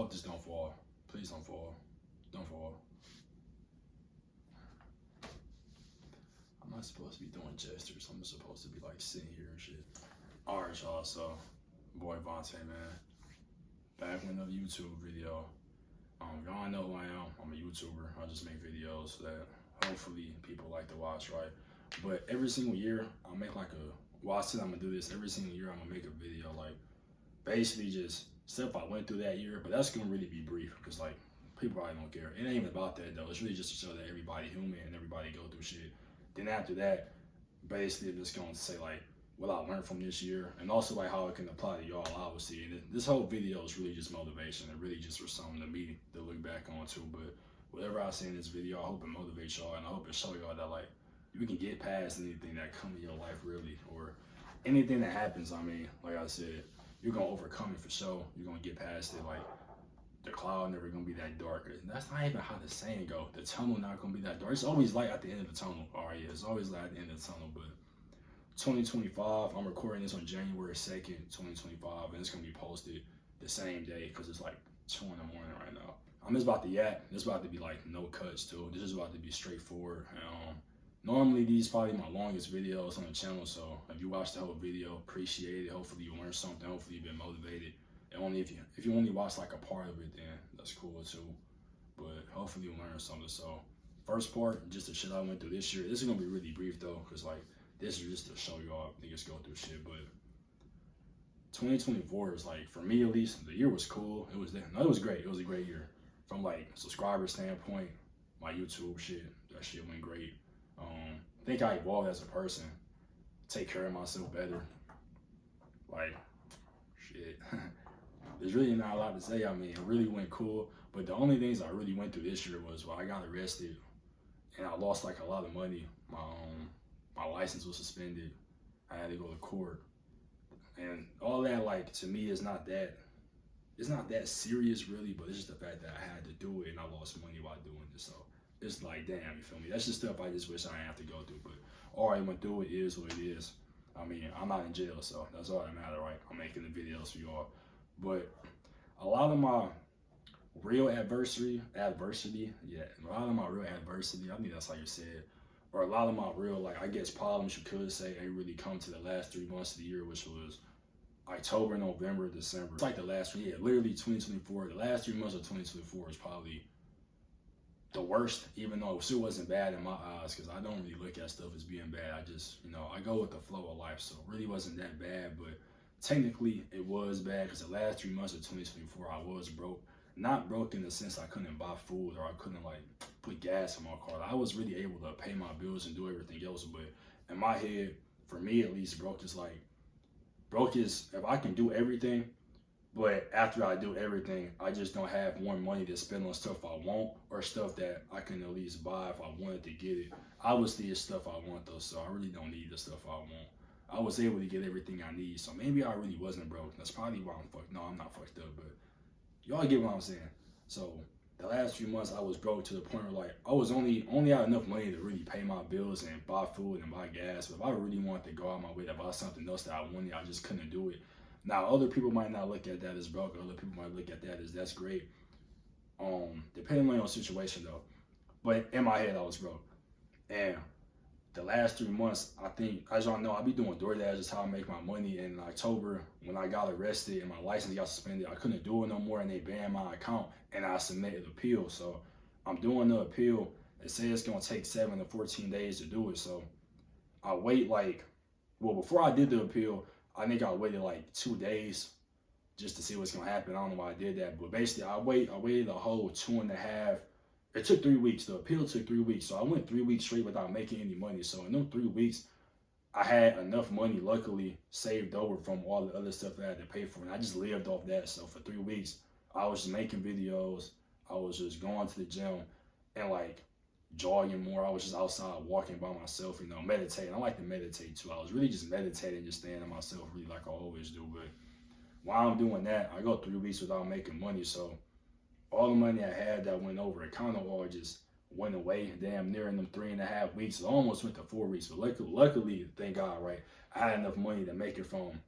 hope this don't fall. Please don't fall. Don't fall. I'm not supposed to be doing gestures. I'm supposed to be like sitting here and shit. Alright, y'all. So, boy Vontae, man. Back with another YouTube video. Y'all know who I am. I'm a YouTuber. I just make videos that hopefully people like to watch, right? But every single year, I make like I said I'm gonna do this every single year. I'm gonna make a video, like basically just stuff I went through that year. But that's gonna really be brief because like people probably don't care. It ain't even about that though. It's really just to show that everybody human and everybody go through shit. Then after that, basically I'm just gonna say like what I learned from this year and also like how it can apply to y'all, obviously. And this whole video is really just motivation and really just for something to me to look back onto. But whatever I say in this video, I hope it motivates y'all and I hope it show y'all that like you can get past anything that come in your life really, or anything that happens. I mean, like I said, you're gonna overcome it for sure. You're gonna get past it. Like the cloud never gonna be that dark. And that's not even how the saying go. The tunnel not gonna be that dark. It's always light at the end of the tunnel. All right, yeah, it's always light at the end of the tunnel. But 2025, I'm recording this on January 2nd, 2025, and it's gonna be posted the same day because it's like 2 in the morning right now. I'm just about to yap. This is about to be like no cuts too. This is about to be straightforward. Normally these probably my longest videos on the channel, so if you watch the whole video, appreciate it. Hopefully you learned something. Hopefully you've been motivated. And only if you only watch like a part of it, then that's cool too. But hopefully you learned something. So first part, just the shit I went through this year. This is gonna be really brief though, cause like this is just to show y'all niggas go through shit. But 2024 is like, for me at least, the year was cool. It was great. It was a great year from like subscriber standpoint. My YouTube shit, that shit went great. I think I evolved as a person, take care of myself better. Like, shit. There's really not a lot to say. I mean, it really went cool. But the only things I really went through this year was when I got arrested and I lost like a lot of money. My license was suspended. I had to go to court. And all that, like, to me, it's not that serious really, but it's just the fact that I had to do it and I lost money while doing it. So it's like, damn, you feel me? That's just stuff I just wish I didn't have to go through. But all I went through, it is what it is. I mean, I'm not in jail, so that's all that matters, right? I'm making the videos for y'all. But a lot of my real adversity, yeah, a lot of my real adversity, I think that's how you say it, or a lot of my real, like, I guess problems you could say, ain't really come to the last 3 months of the year, which was October, November, December. It's like the last, yeah, literally 2024. The last 3 months of 2024 is probably the worst, even though it still wasn't bad in my eyes, because I don't really look at stuff as being bad. I just, I go with the flow of life, so it really wasn't that bad. But technically, it was bad because the last 3 months of 2024, I was broke. Not broke in the sense I couldn't buy food or I couldn't like put gas in my car. I was really able to pay my bills and do everything else. But in my head, for me at least, broke is if I can do everything, but after I do everything, I just don't have more money to spend on stuff I want or stuff that I can at least buy if I wanted to get it. Obviously, it's stuff I want though, so I really don't need the stuff I want. I was able to get everything I need, so maybe I really wasn't broke. That's probably why I'm fucked. No, I'm not fucked up, but y'all get what I'm saying. So the last few months, I was broke to the point where like I was only had enough money to really pay my bills and buy food and buy gas. But if I really wanted to go out my way to buy something else that I wanted, I just couldn't do it. Now, other people might not look at that as broke. Other people might look at that as that's great. Depending on your situation though. But in my head, I was broke. And the last 3 months, I think, as y'all know, I be doing DoorDash. That's how I make my money. And in October, when I got arrested and my license got suspended, I couldn't do it no more, and they banned my account. And I submitted an appeal. So I'm doing the appeal. They say it's gonna take 7 to 14 days to do it. So I wait before I did the appeal, I think I waited like 2 days just to see what's gonna happen. I don't know why I did that, but basically I waited a whole 2.5. It took 3 weeks. The appeal took 3 weeks. So I went 3 weeks straight without making any money. So in those 3 weeks, I had enough money, luckily, saved over from all the other stuff that I had to pay for. And I just lived off that. So for 3 weeks, I was just making videos. I was just going to the gym and like jogging more. I was just outside walking by myself, meditating. I like to meditate too. I was really just meditating, just staying to myself, really like I always do. But while I'm doing that, I go 3 weeks without making money. So all the money I had that went over, it kind of all just went away damn near in them 3.5 weeks. It almost went to 4 weeks. But luckily, thank God, right, I had enough money to make it from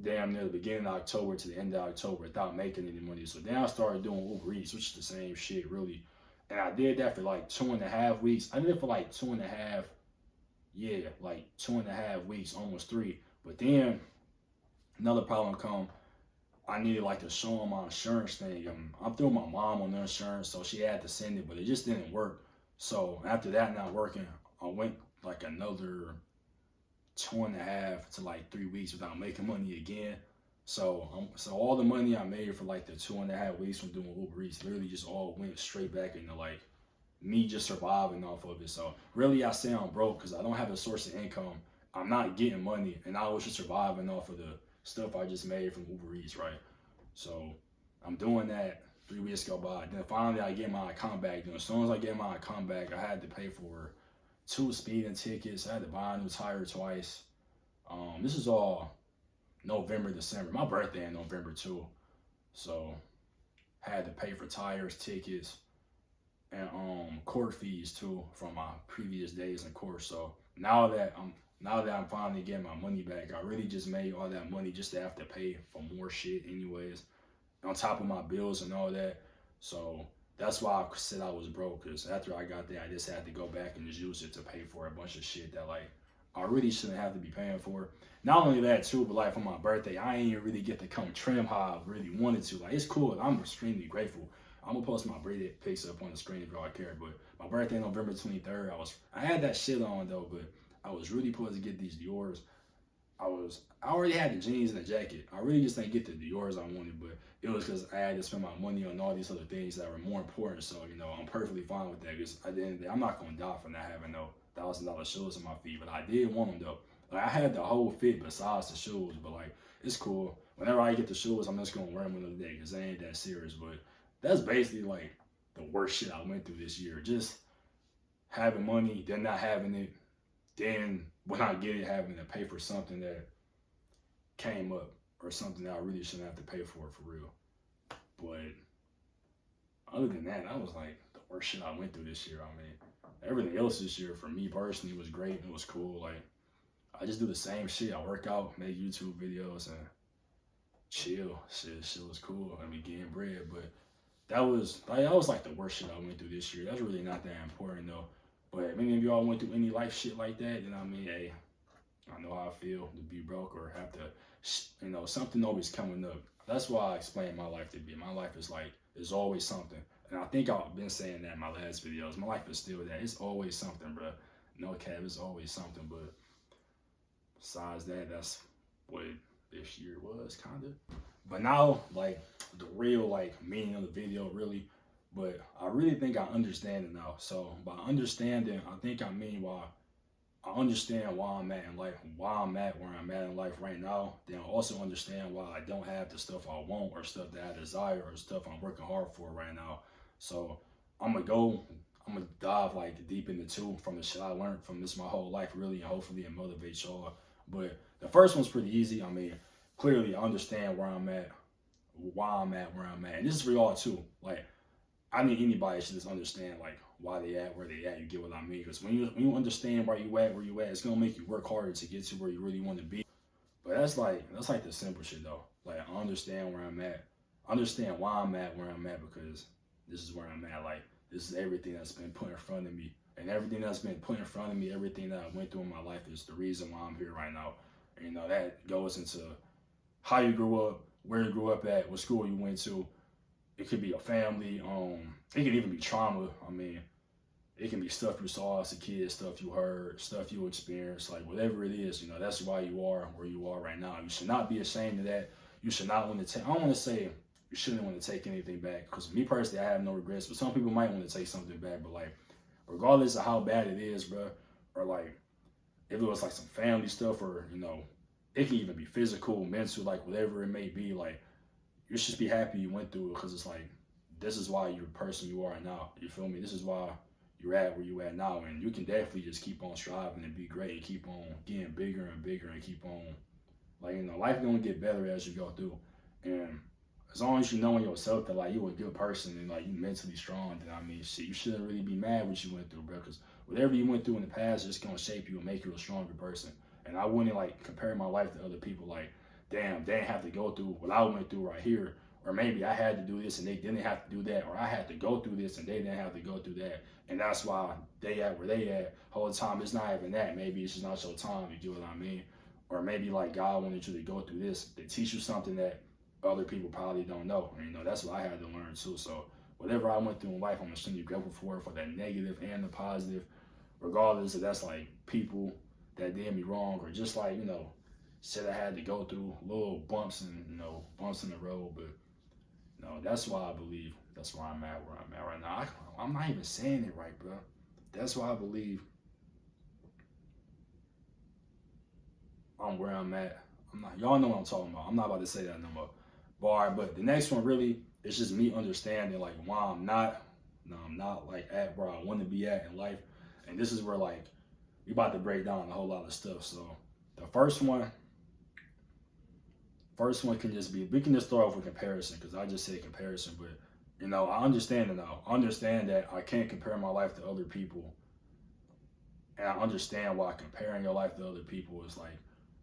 damn near the beginning of October to the end of October without making any money. So then I started doing Uber Eats, which is the same shit, really. And I did that for like 2.5 weeks. I did it for like two and a half, yeah, like 2.5 weeks, almost three. But then another problem come. I needed like to show them my insurance thing. I'm through my mom on the insurance, so she had to send it, but it just didn't work. So after that not working, I went like another 2.5 to like 3 weeks without making money again. So all the money I made for like the 2.5 weeks from doing Uber Eats literally just all went straight back into like me just surviving off of it. So really, I say I'm broke because I don't have a source of income. I'm not getting money, and I was just surviving off of the stuff I just made from Uber Eats, right? So I'm doing that. 3 weeks go by. Then finally, I get my account back. Then as soon as I get my account back, I had to pay for two speeding tickets. I had to buy a new tire twice. This is all November, December. My birthday in November too. So had to pay for tires, tickets, and court fees too from my previous days in court. So now that I'm finally getting my money back, I really just made all that money just to have to pay for more shit anyways, on top of my bills and all that. So that's why I said I was broke, because after I got there, I just had to go back and just use it to pay for a bunch of shit that like I really shouldn't have to be paying for. Not only that too, but like for my birthday, I ain't even really get to come trim how I really wanted to. Like it's cool. I'm extremely grateful. I'm gonna post my birthday pics up on the screen if y'all care. But my birthday, November 23rd, I had that shit on though, but I was really supposed to get these Dior's. I already had the jeans and the jacket. I really just didn't get the Dior's I wanted, but it was because I had to spend my money on all these other things that were more important. So I'm perfectly fine with that, because at the end of the day, I'm not gonna die for not having no $1,000 shoes on my feet. But I did want them though. Like I had the whole fit besides the shoes, but like it's cool. Whenever I get the shoes, I'm just gonna wear them another day because they ain't that serious. But that's basically like the worst shit I went through this year. Just having money, then not having it, then when I get it, having to pay for something that came up, or something that I really shouldn't have to pay for real. But other than that, that was like the worst shit I went through this year. I mean, everything else this year for me personally was great. It was cool. Like I just do the same shit. I work out, make YouTube videos, and chill. Shit was cool. I mean, getting bread, but that was like the worst shit I went through this year. That's really not that important though. But if any of y'all went through any life shit like that, then I mean, hey, I know how I feel to be broke or have to, something always coming up. That's why I explain my life to be. My life is like, there's always something. And I think I've been saying that in my last videos. My life is still that. It's always something, bro. No cap, it's always something. But besides that, that's what this year was, kind of. But now, like, the real, like, meaning of the video, really. But I really think I understand it now. So by understanding, I think I mean why I understand why I'm at in life, why I'm at where I'm at in life right now. Then I also understand why I don't have the stuff I want, or stuff that I desire, or stuff I'm working hard for right now. So I'm gonna dive like deep into two from the shit I learned from this my whole life, really, and hopefully it motivates y'all. But the first one's pretty easy. I mean, clearly I understand where I'm at, why I'm at where I'm at, and this is for y'all too. Like I need anybody to just understand like why they at where they at. You get what I mean? Because when you understand where you at, it's gonna make you work harder to get to where you really want to be. But that's like the simple shit though. Like I understand where I'm at. I understand why I'm at where I'm at, because this is where I'm at. Like this is everything that's been put in front of me, and everything that's been put in front of me, everything that I went through in my life is the reason why I'm here right now. And, that goes into how you grew up, where you grew up at, what school you went to. It could be a family. It can even be trauma. I mean, it can be stuff you saw as a kid, stuff you heard, stuff you experienced, like whatever it is, that's why you are where you are right now. You should not be ashamed of that. You should not want to take, I don't want to say you shouldn't want to take anything back, because me personally, I have no regrets, but some people might want to take something back. But like, regardless of how bad it is, bro, or like, if it was like some family stuff, or, it can even be physical, mental, like whatever it may be, like, you should be happy you went through it, because it's like, this is why you're the person you are now. You feel me? This is why you're at where you at now, and you can definitely just keep on striving and be great, and keep on getting bigger and bigger, and keep on, like, life gonna get better as you go through. And as long as you know in yourself that like you're a good person, and like you mentally strong, then I mean, shit, you shouldn't really be mad what you went through, bro, because whatever you went through in the past is just gonna shape you and make you a stronger person. And I wouldn't like compare my life to other people. Like damn, they didn't have to go through what I went through right here. Or maybe I had to do this and they didn't have to do that. Or I had to go through this and they didn't have to go through that. And that's why they at where they at. Whole time, it's not even that. Maybe it's just not your time. You get what I mean? Or maybe like God wanted you to go through this to teach you something that other people probably don't know. And, that's what I had to learn too. So whatever I went through in life, I'm extremely grateful for that negative and the positive, regardless if that's like people that did me wrong or just like, shit I had to go through, little bumps and, bumps in the road. But that's why I believe that's why I'm at where I'm at right now. I'm not even saying it right, bro. That's why I believe I'm where I'm at. I'm not. Y'all know what I'm talking about. I'm not about to say that no more. But all right, but the next one really is just me understanding like why I'm not. No, I'm not like at where I want to be at in life. And this is where like we about to break down a whole lot of stuff. So the first one can just be, we can just start off with comparison because I just said comparison, but I understand it now. I understand that I can't compare my life to other people. And I understand why comparing your life to other people is like,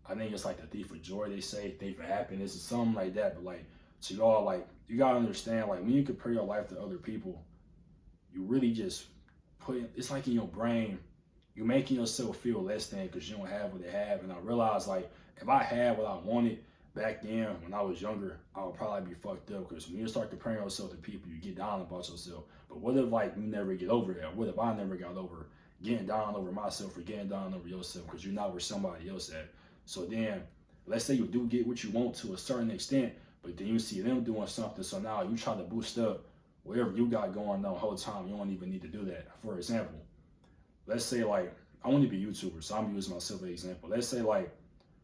I think it's like the thief of joy, they say, thief of happiness or something like that. But like, to y'all, like, you gotta understand, like, when you compare your life to other people, you really just it's like in your brain, you're making yourself feel less than because you don't have what they have. And I realized, like, if I had what I wanted back then when I was younger, I would probably be fucked up because when you start comparing yourself to people, you get down about yourself. But what if, like, you never get over that? What if I never got over getting down over myself or getting down over yourself because you're not where somebody else at? So then, let's say you do get what you want to a certain extent, but then you see them doing something, so now you try to boost up whatever you got going on the whole time. You don't even need to do that. For example, let's say like, I want to be a YouTuber, so I'm using myself as an example. Let's say like,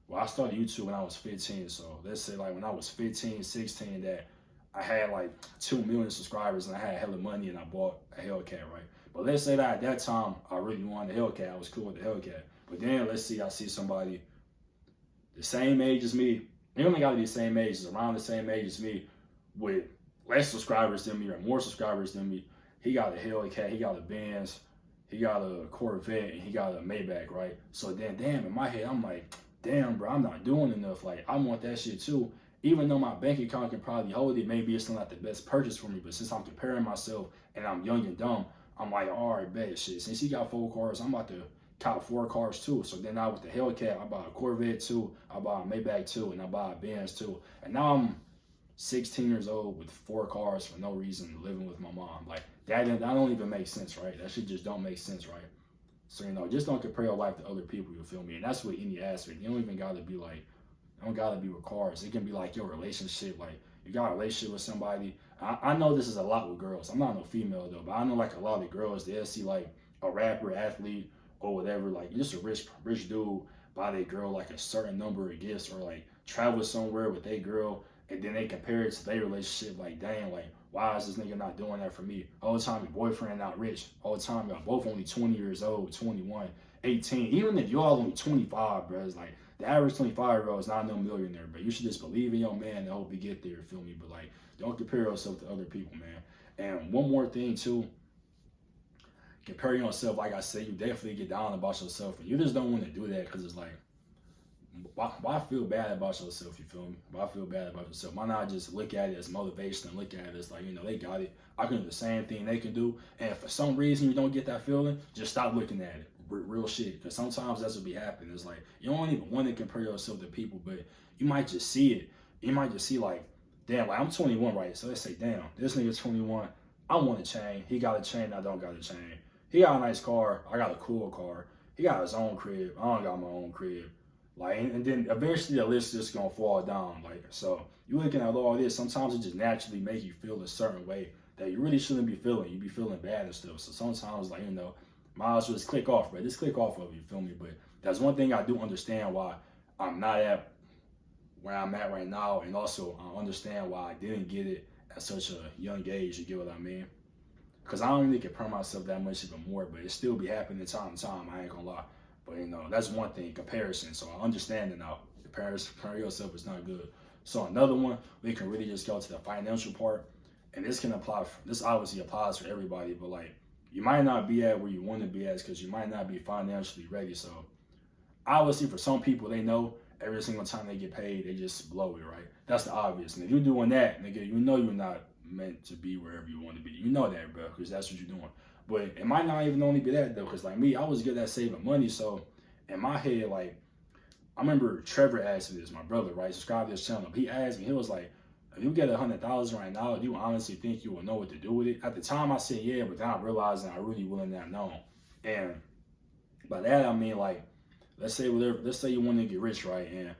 well, I started YouTube when I was 15, so let's say like when I was 15, 16, that I had like 2 million subscribers and I had hella money and I bought a Hellcat, right? But let's say that at that time, I really wanted a Hellcat. I was cool with the Hellcat. But then let's see, I see somebody the same age as me. They only got to be the same age, around the same age as me, with less subscribers than me or more subscribers than me. He got a Hellcat, he got a Benz, he got a Corvette, and he got a Maybach, right? So then, damn, in my head, I'm like, damn, bro, I'm not doing enough. Like, I want that shit too. Even though my bank account can probably hold it, maybe it's not the best purchase for me. But since I'm comparing myself and I'm young and dumb, I'm like, all right, bet, shit. Since he got 4 cars, I'm about to cop 4 cars too. So then now with the Hellcat, I bought a Corvette too, I bought a Maybach too, and I bought a Benz too. And now I'm 16 years old with 4 cars for no reason, living with my mom. Like, that don't even make sense, right? That shit just don't make sense, right? So, just don't compare your life to other people, you feel me? And that's with any aspect. You don't even gotta be like, you don't gotta be with cars. It can be like your relationship. Like, you got a relationship with somebody. I know this is a lot with girls. I'm not no female though, but I know like a lot of girls, they'll see like a rapper, athlete, or whatever, like just a rich dude buy their girl like a certain number of gifts or like travel somewhere with their girl, and then they compare it to their relationship. Like, dang, like, why is this nigga not doing that for me? All the time your boyfriend not rich. All the time y'all both only 20 years old, 21, 18. Even if y'all only 25, bro, it's like the average 25-year-old is not no millionaire, but you should just believe in your man and hope you get there, feel me? But like, don't compare yourself to other people, man. And one more thing too, comparing yourself, like I said, you definitely get down about yourself, and you just don't want to do that because it's like, why feel bad about yourself, you feel me? Why feel bad about yourself? Why not just look at it as motivation and look at it as like, they got it. I can do the same thing they can do. And if for some reason you don't get that feeling, just stop looking at it. Real shit. Because sometimes that's what be happening. It's like, you don't even want to compare yourself to people, but you might just see it. You might just see like, damn, like I'm 21, right? So let's say, damn, this nigga's 21. I want a chain. He got a chain. I don't got a chain. He got a nice car. I got a cool car. He got his own crib. I don't got my own crib. Like, and then eventually the list is just gonna fall down. Like, so you looking at all this, sometimes it just naturally make you feel a certain way that you really shouldn't be feeling. You be feeling bad and stuff. So sometimes, like, might as well just click off, bro. Just click off of it, you feel me? But that's one thing I do understand why I'm not at where I'm at right now, and also I understand why I didn't get it at such a young age. You get what I mean? Because I don't really compare myself that much even more, but it still be happening time to time. I ain't gonna lie. But that's one thing, comparison. So I understand it now. Comparing yourself is not good. So another one, we can really just go to the financial part. And this obviously applies for everybody, but like, you might not be at where you want to be at because you might not be financially ready. So obviously for some people, they know, every single time they get paid, they just blow it, right? That's the obvious. And if you're doing that, nigga, you know you're not meant to be wherever you want to be. You know that, bro, because that's what you're doing. But it might not even only be that, though, because like me, I was good at saving money. So in my head, like, I remember Trevor asked me this, my brother, right? Subscribe to this channel. He asked me, he was like, if you get 100,000 right now, do you honestly think you will know what to do with it? At the time, I said yeah, but then I realized that I really wouldn't have known. And by that, I mean, like, let's say you want to get rich, right? And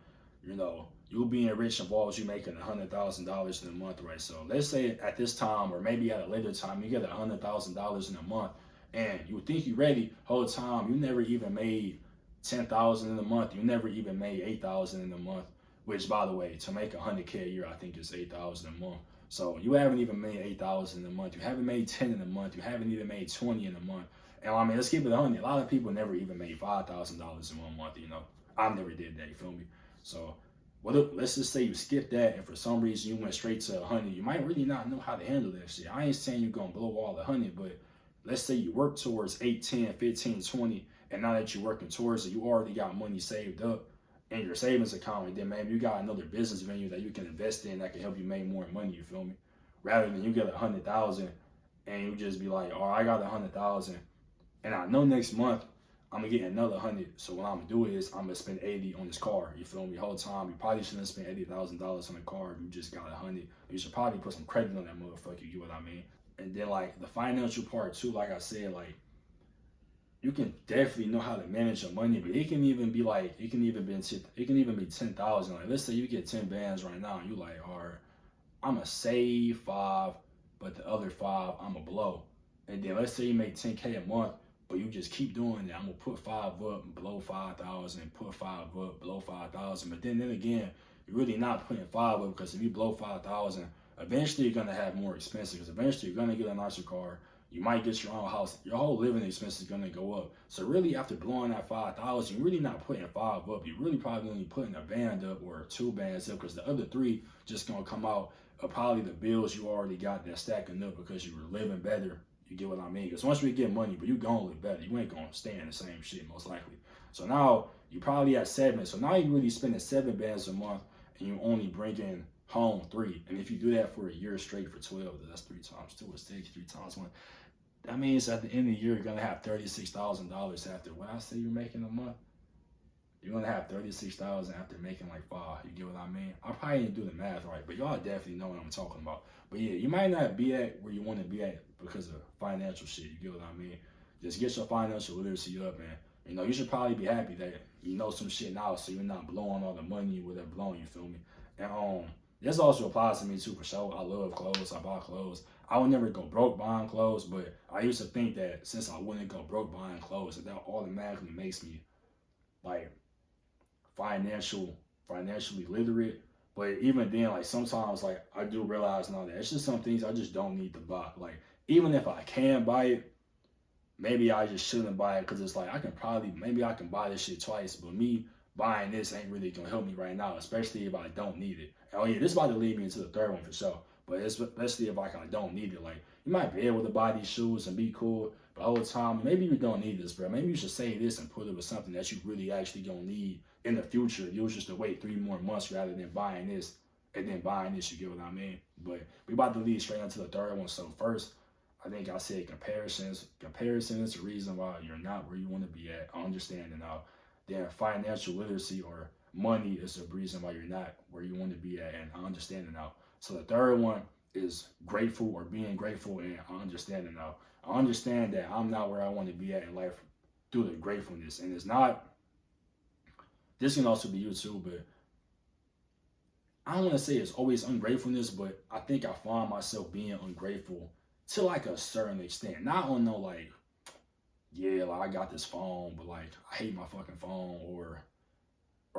you know, you being rich involves you making $100,000 in a month, right? So let's say at this time, or maybe at a later time, you get $100,000 in a month, and you think you're ready. Whole time, you never even made 10,000 in a month. You never even made 8,000 in a month. Which, by the way, to make 100K a year, I think is 8,000 a month. So you haven't even made 8,000 in a month. You haven't made 10 in a month. You haven't even made 20 in a month. And I mean, let's keep it 100. A lot of people never even made $5,000 in 1 month. You know, I never did that. You feel me? So, let's just say you skipped that, and for some reason you went straight to 100. You might really not know how to handle that shit. I ain't saying you're gonna blow all 100, but let's say you work towards 8, 10, 15, 20, and now that you're working towards it, you already got money saved up in your savings account, and then maybe you got another business venue that you can invest in that can help you make more money. You feel me? Rather than you get 100,000 and you just be like, oh, I got 100,000, and I know next month I'm gonna get another 100. So what I'm gonna do is I'm gonna spend 80 on this car. You feel me? The whole time you probably shouldn't spend $80,000 on a car. You just got 100. You should probably put some credit on that motherfucker. You get what I mean? And then like the financial part too, like I said, like you can definitely know how to manage your money, but it can even be like it can even be 10,000. Like let's say you get 10 bands right now, and you like, all right, I'm gonna save 5, but the other 5 I'm gonna blow. And then let's say you make 10K a month, but you just keep doing that. I'm gonna put 5 up, blow 5,000, put 5 up, blow 5,000. But then again, you're really not putting 5 up, because if you blow 5,000, eventually you're gonna have more expenses. Because eventually you're gonna get a nicer car. You might get your own house. Your whole living expense is gonna go up. So really, after blowing that 5,000, you're really not putting 5 up. You're really probably only putting a band up or 2 bands up, because the other 3 just gonna come out of probably the bills you already got that's stacking up because you were living better. You get what I mean? Because once we get money, but you gonna live better. You ain't gonna stay in the same shit most likely. So now you probably at 7. So now you really spending 7 bands a month, and you only bringing home 3. And if you do that for a year straight for 12, that's 3 times 2 is 6, 3 times 1. That means at the end of the year, you're gonna have $36,000 after what I say you're making a month. You're gonna have 36,000 after making like 5. You get what I mean? I probably didn't do the math right, but y'all definitely know what I'm talking about. But yeah, you might not be at where you want to be at because of financial shit. You get what I mean? Just get your financial literacy up, man. You know, you should probably be happy that you know some shit now, so you're not blowing all the money you would have blown. You feel me? And this also applies to me too, for sure. I love clothes. I buy clothes. I would never go broke buying clothes, but I used to think that since I wouldn't go broke buying clothes, that automatically makes me like financially literate. But even then, like sometimes, like I do realize now that it's just some things I just don't need to buy. Like even if I can buy it, maybe I just shouldn't buy it, because it's like maybe I can buy this shit twice, but me buying this ain't really gonna help me right now, especially if I don't need it. Oh yeah, this is about to lead me into the third one for sure. But especially if like I don't need it, like you might be able to buy these shoes and be cool, but all the time maybe you don't need this, bro. Maybe you should save this and put it with something that you really actually gonna need in the future. You'll just to wait 3 more months rather than buying this and then buying this. You get what I mean? But we about to lead straight into the third one. So first, I think I said comparisons. Comparison is the reason why you're not where you want to be at. I understand it now. Then financial literacy or money is the reason why you're not where you want to be at, and I understand it now. So the third one is grateful or being grateful, and I understand it now. I understand that I'm not where I want to be at in life through the gratefulness. And it's not, this can also be you too, but I don't want to say it's always ungratefulness, but I think I find myself being ungrateful to like a certain extent. Not on no like, yeah, like I got this phone, but like I hate my fucking phone, or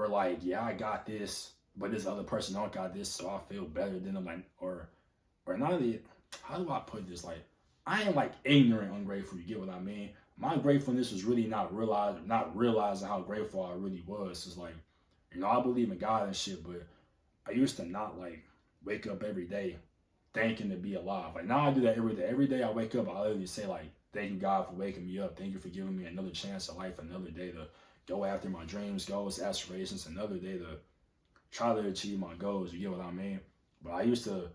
like, yeah, I got this, but this other person don't got this, so I feel better than them. Like, or not only, how do I put this? Like, I ain't like ignorant ungrateful. You get what I mean? My gratefulness was really not realizing how grateful I really was. It's like, you know, I believe in God and shit, but I used to not like wake up every day thanking to be alive. Like now I do that every day. Every day I wake up, I literally say like, thank you God for waking me up. Thank you for giving me another chance at life, another day to go after my dreams, goals, aspirations, another day to try to achieve my goals. You get what I mean? But I used to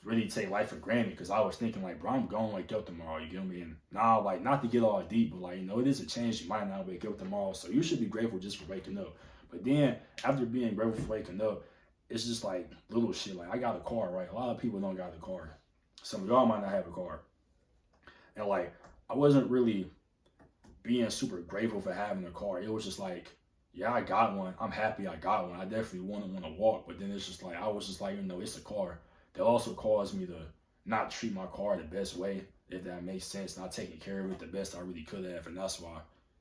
really take life for granted because I was thinking like, bro, I'm going to wake up tomorrow. You get me? And now, like, not to get all deep, but like, you know, it is a chance. You might not wake up tomorrow, so you should be grateful just for waking up. But then after being grateful for waking up, it's just like little shit. Like I got a car, right? A lot of people don't got a car. Some of y'all might not have a car, and like I wasn't really being super grateful for having a car. It was just like, yeah, I got one. I'm happy I got one. I definitely want to walk, but then it's just like I was just like, you know, it's a car. That also caused me to not treat my car the best way, if that makes sense. Not taking care of it the best I really could have, and that's why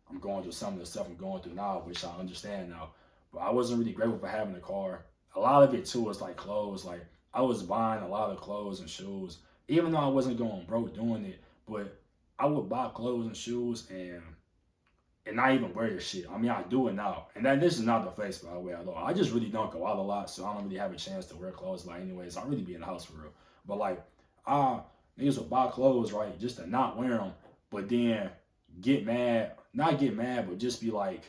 I'm going through some of the stuff I'm going through now, which I understand now. But I wasn't really grateful for having a car. A lot of it too was like clothes. Like I was buying a lot of clothes and shoes, even though I wasn't going broke doing it. But I would buy clothes and shoes and not even wear this shit. I mean, I do it now. And then this is not the face, by the way, at all. I just really don't go out a lot, so I don't really have a chance to wear clothes. Like, anyways, I really be in the house for real. But like, niggas would buy clothes, right, just to not wear them, but then get mad, not get mad, but just be like,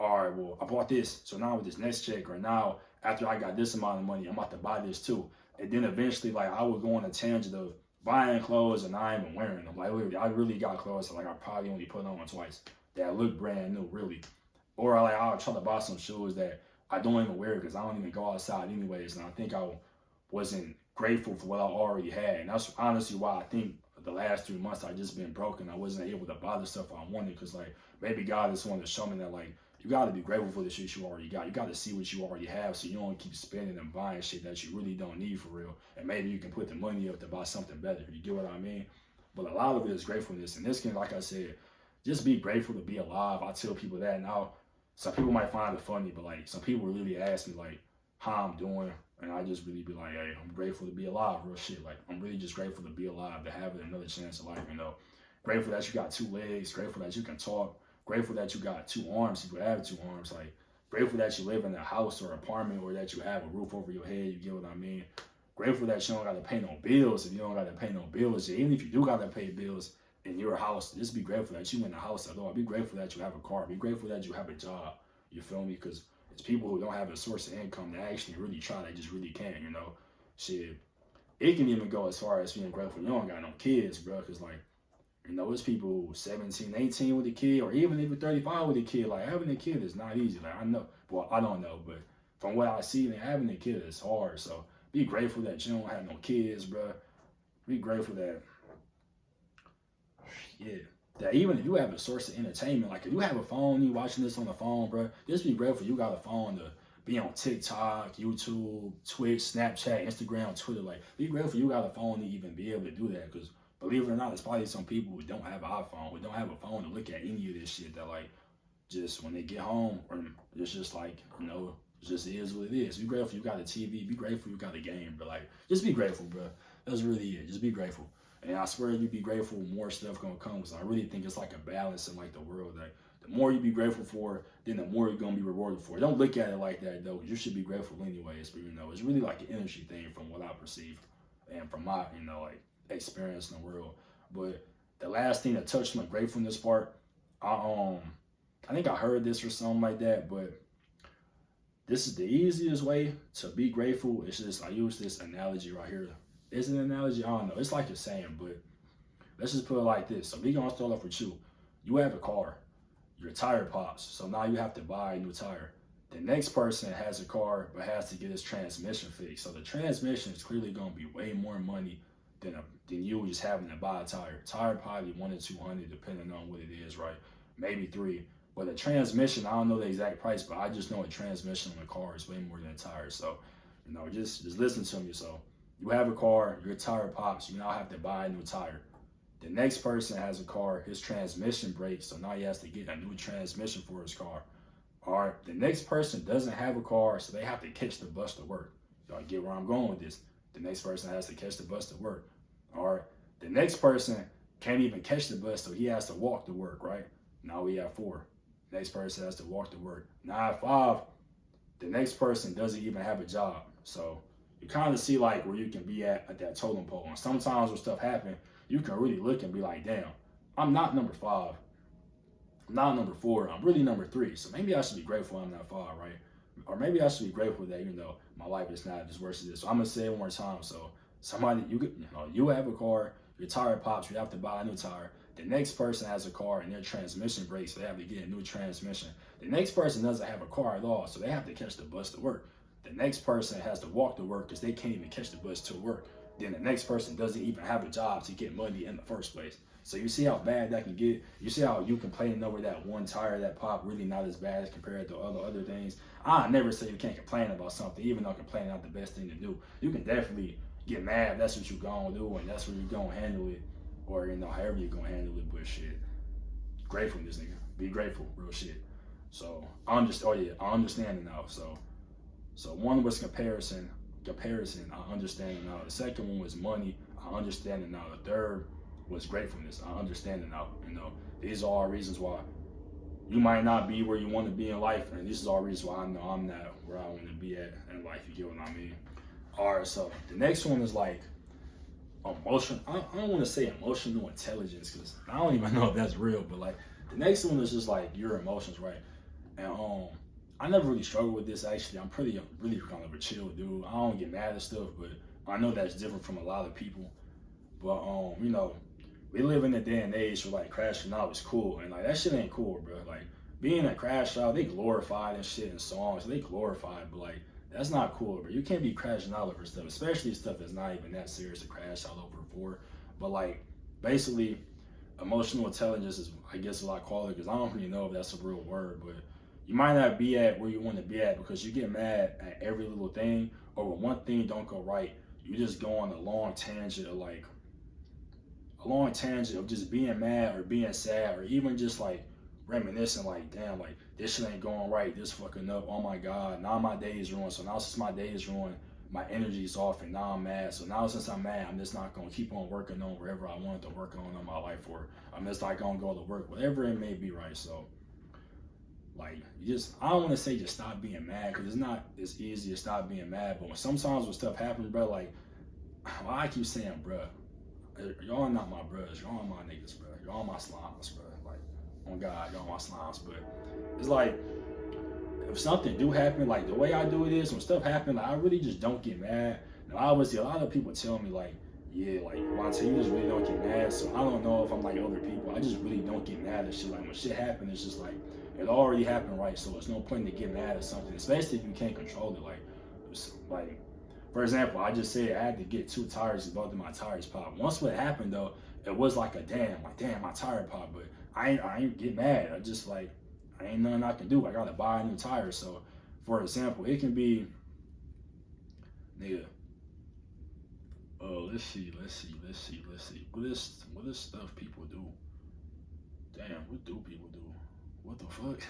all right, well, I bought this, so now with this next check, or now after I got this amount of money, I'm about to buy this too. And then eventually, like, I would go on a tangent of buying clothes and not even wearing them. Like, literally, I really got clothes that, like, I probably only put on twice that look brand new, really. Or like I'll try to buy some shoes that I don't even wear because I don't even go outside anyways. And I think I wasn't grateful for what I already had. And that's honestly why I think the last 3 months I just been broken. I wasn't able to buy the stuff I wanted because like maybe God just wanted to show me that like you got to be grateful for the shit you already got. You got to see what you already have so you don't keep spending and buying shit that you really don't need for real. And maybe you can put the money up to buy something better. You get what I mean? But a lot of it is gratefulness. And this can, like I said, just be grateful to be alive. I tell people that now. Some people might find it funny, but like some people really ask me like how I'm doing, and I just really be like, hey, I'm grateful to be alive, real shit. Like I'm really just grateful to be alive, to have another chance of life, you know. Grateful that you got 2 legs, grateful that you can talk, grateful that you got 2 arms, if you have 2 arms, like grateful that you live in a house or apartment or that you have a roof over your head, you get what I mean? Grateful that you don't gotta pay no bills if you don't gotta pay no bills. Even if you do gotta pay bills, in your house, just be grateful that you in the house at all. Be grateful that you have a car. Be grateful that you have a job. You feel me? Because it's people who don't have a source of income that actually really try. They just really can't, you know? Shit. It can even go as far as being grateful you don't got no kids, bro. Because, like, you know, it's people 17, 18 with a kid, or even 35 with a kid. Like, having a kid is not easy. Like, I know. Well, I don't know. But from what I see, like, having a kid is hard. So be grateful that you don't have no kids, bro. Be grateful that yeah, that even if you have a source of entertainment, like if you have a phone, you watching this on the phone, bro, just be grateful you got a phone to be on TikTok, YouTube, Twitch, Snapchat, Instagram, Twitter. Like, be grateful you got a phone to even be able to do that. Because believe it or not, there's probably some people who don't have an iPhone, who don't have a phone to look at any of this shit. That like, just when they get home, or it's just like, you know, it just is what it is. Be grateful you got a TV. Be grateful you got a game, but like, just be grateful, bro. That's really it. Just be grateful. And I swear, you be grateful, more stuff gonna come. Because I really think it's like a balance in like the world. Like the more you be grateful for, then the more you're gonna be rewarded for. Don't look at it like that though. You should be grateful anyways. But you know, it's really like an energy thing from what I perceive, and from my like experience in the world. But the last thing that touched my gratefulness part, I think I heard this or something like that. But this is the easiest way to be grateful. It's just I use this analogy right here. Is it an analogy? I don't know. It's like a saying, but let's just put it like this. So we gonna start off with you. You have a car. Your tire pops. So now you have to buy a new tire. The next person has a car but has to get his transmission fixed. So the transmission is clearly gonna be way more money than you just having to buy a tire. Tire probably 100 to 200 depending on what it is, right? Maybe 3. But a transmission, I don't know the exact price, but I just know a transmission on a car is way more than a tire. So, you know, just listen to me. So you have a car, your tire pops, you now have to buy a new tire. The next person has a car, his transmission breaks, so now he has to get a new transmission for his car. All right, the next person doesn't have a car, so they have to catch the bus to work. Y'all get where I'm going with this. The next person has to catch the bus to work. All right, the next person can't even catch the bus, so he has to walk to work, right? Now we have 4. Next person has to walk to work. Now I have 5. The next person doesn't even have a job. So you kind of see like where you can be at that totem pole. And sometimes when stuff happens, you can really look and be like, damn, I'm not number 5. I'm not number 4. I'm really number 3. So maybe I should be grateful I'm not 5, right? Or maybe I should be grateful that, you know, my life is not as worse as this. So I'm gonna say it one more time. So somebody, you have a car, your tire pops, you have to buy a new tire. The next person has a car and their transmission breaks, so they have to get a new transmission. The next person doesn't have a car at all, so they have to catch the bus to work. The next person has to walk to work because they can't even catch the bus to work. Then the next person doesn't even have a job to get money in the first place. So you see how bad that can get. You see how you complaining over that one tire that popped really not as bad as compared to other things. I never say you can't complain about something, even though complaining not the best thing to do. You can definitely get mad if that's what you're gonna do and that's where you're gonna handle it, or you know, however you're gonna handle it. But shit, gratefulness, nigga. Be grateful, real shit. So I understand it now. So one was comparison, I understand it now. The second one was money, I understand it now. The third was gratefulness, I understand it now. You know, these are all reasons why you might not be where you want to be in life, and this is all reasons why I know I'm not where I want to be at in life. You get what I mean? All right, so the next one is like emotion. I don't want to say emotional intelligence because I don't even know if that's real, but like the next one is just like your emotions, right? And I never really struggled with this actually. I'm really kind of a chill dude. I don't get mad at stuff, but I know that's different from a lot of people. But you know, we live in a day and age where like crashing out is cool, and like that shit ain't cool, bro. Like being a crash out, they glorified and shit in songs. They glorified, but like that's not cool, bro. You can't be crashing out over stuff, especially stuff that's not even that serious to crash out over for. But like basically, emotional intelligence is, I guess, a lot called it because I don't really know if that's a real word, but you might not be at where you want to be at because you get mad at every little thing, or when one thing don't go right, you just go on a long tangent of just being mad or being sad or even just like reminiscing like, damn, like this shit ain't going right, this fucking up, oh my god, now my day is ruined. So now since my day is ruined, my energy's off and now I'm mad. So now since I'm mad, I'm just not gonna keep on working on wherever I wanted to work on in my life, or I'm just not gonna go to work, whatever it may be, right? So like, I don't want to say just stop being mad because it's not as easy to stop being mad. But sometimes when stuff happens, bro, like, well, I keep saying, bro, y'all not my brothers, y'all my niggas, bro, y'all my slimes, bro. Like, oh God, y'all my slimes. But it's like, if something do happen, like the way I do it is when stuff happens, like, I really just don't get mad. Now, obviously, a lot of people tell me like, yeah, like Monte, you just really don't get mad. So I don't know if I'm like other people. I just really don't get mad at shit. Like when shit happens, it's just like it already happened, right? So there's no point to get mad at something, especially if you can't control it. Like for example, I just said I had to get 2 tires and both of my tires popped. Once what happened though, it was like a damn, my tire popped. But I ain't get mad. I just like I ain't nothing I can do. I gotta buy a new tire. So for example, it can be, nigga. Oh, let's see. What is stuff people do? Damn, what do people do? What the fuck?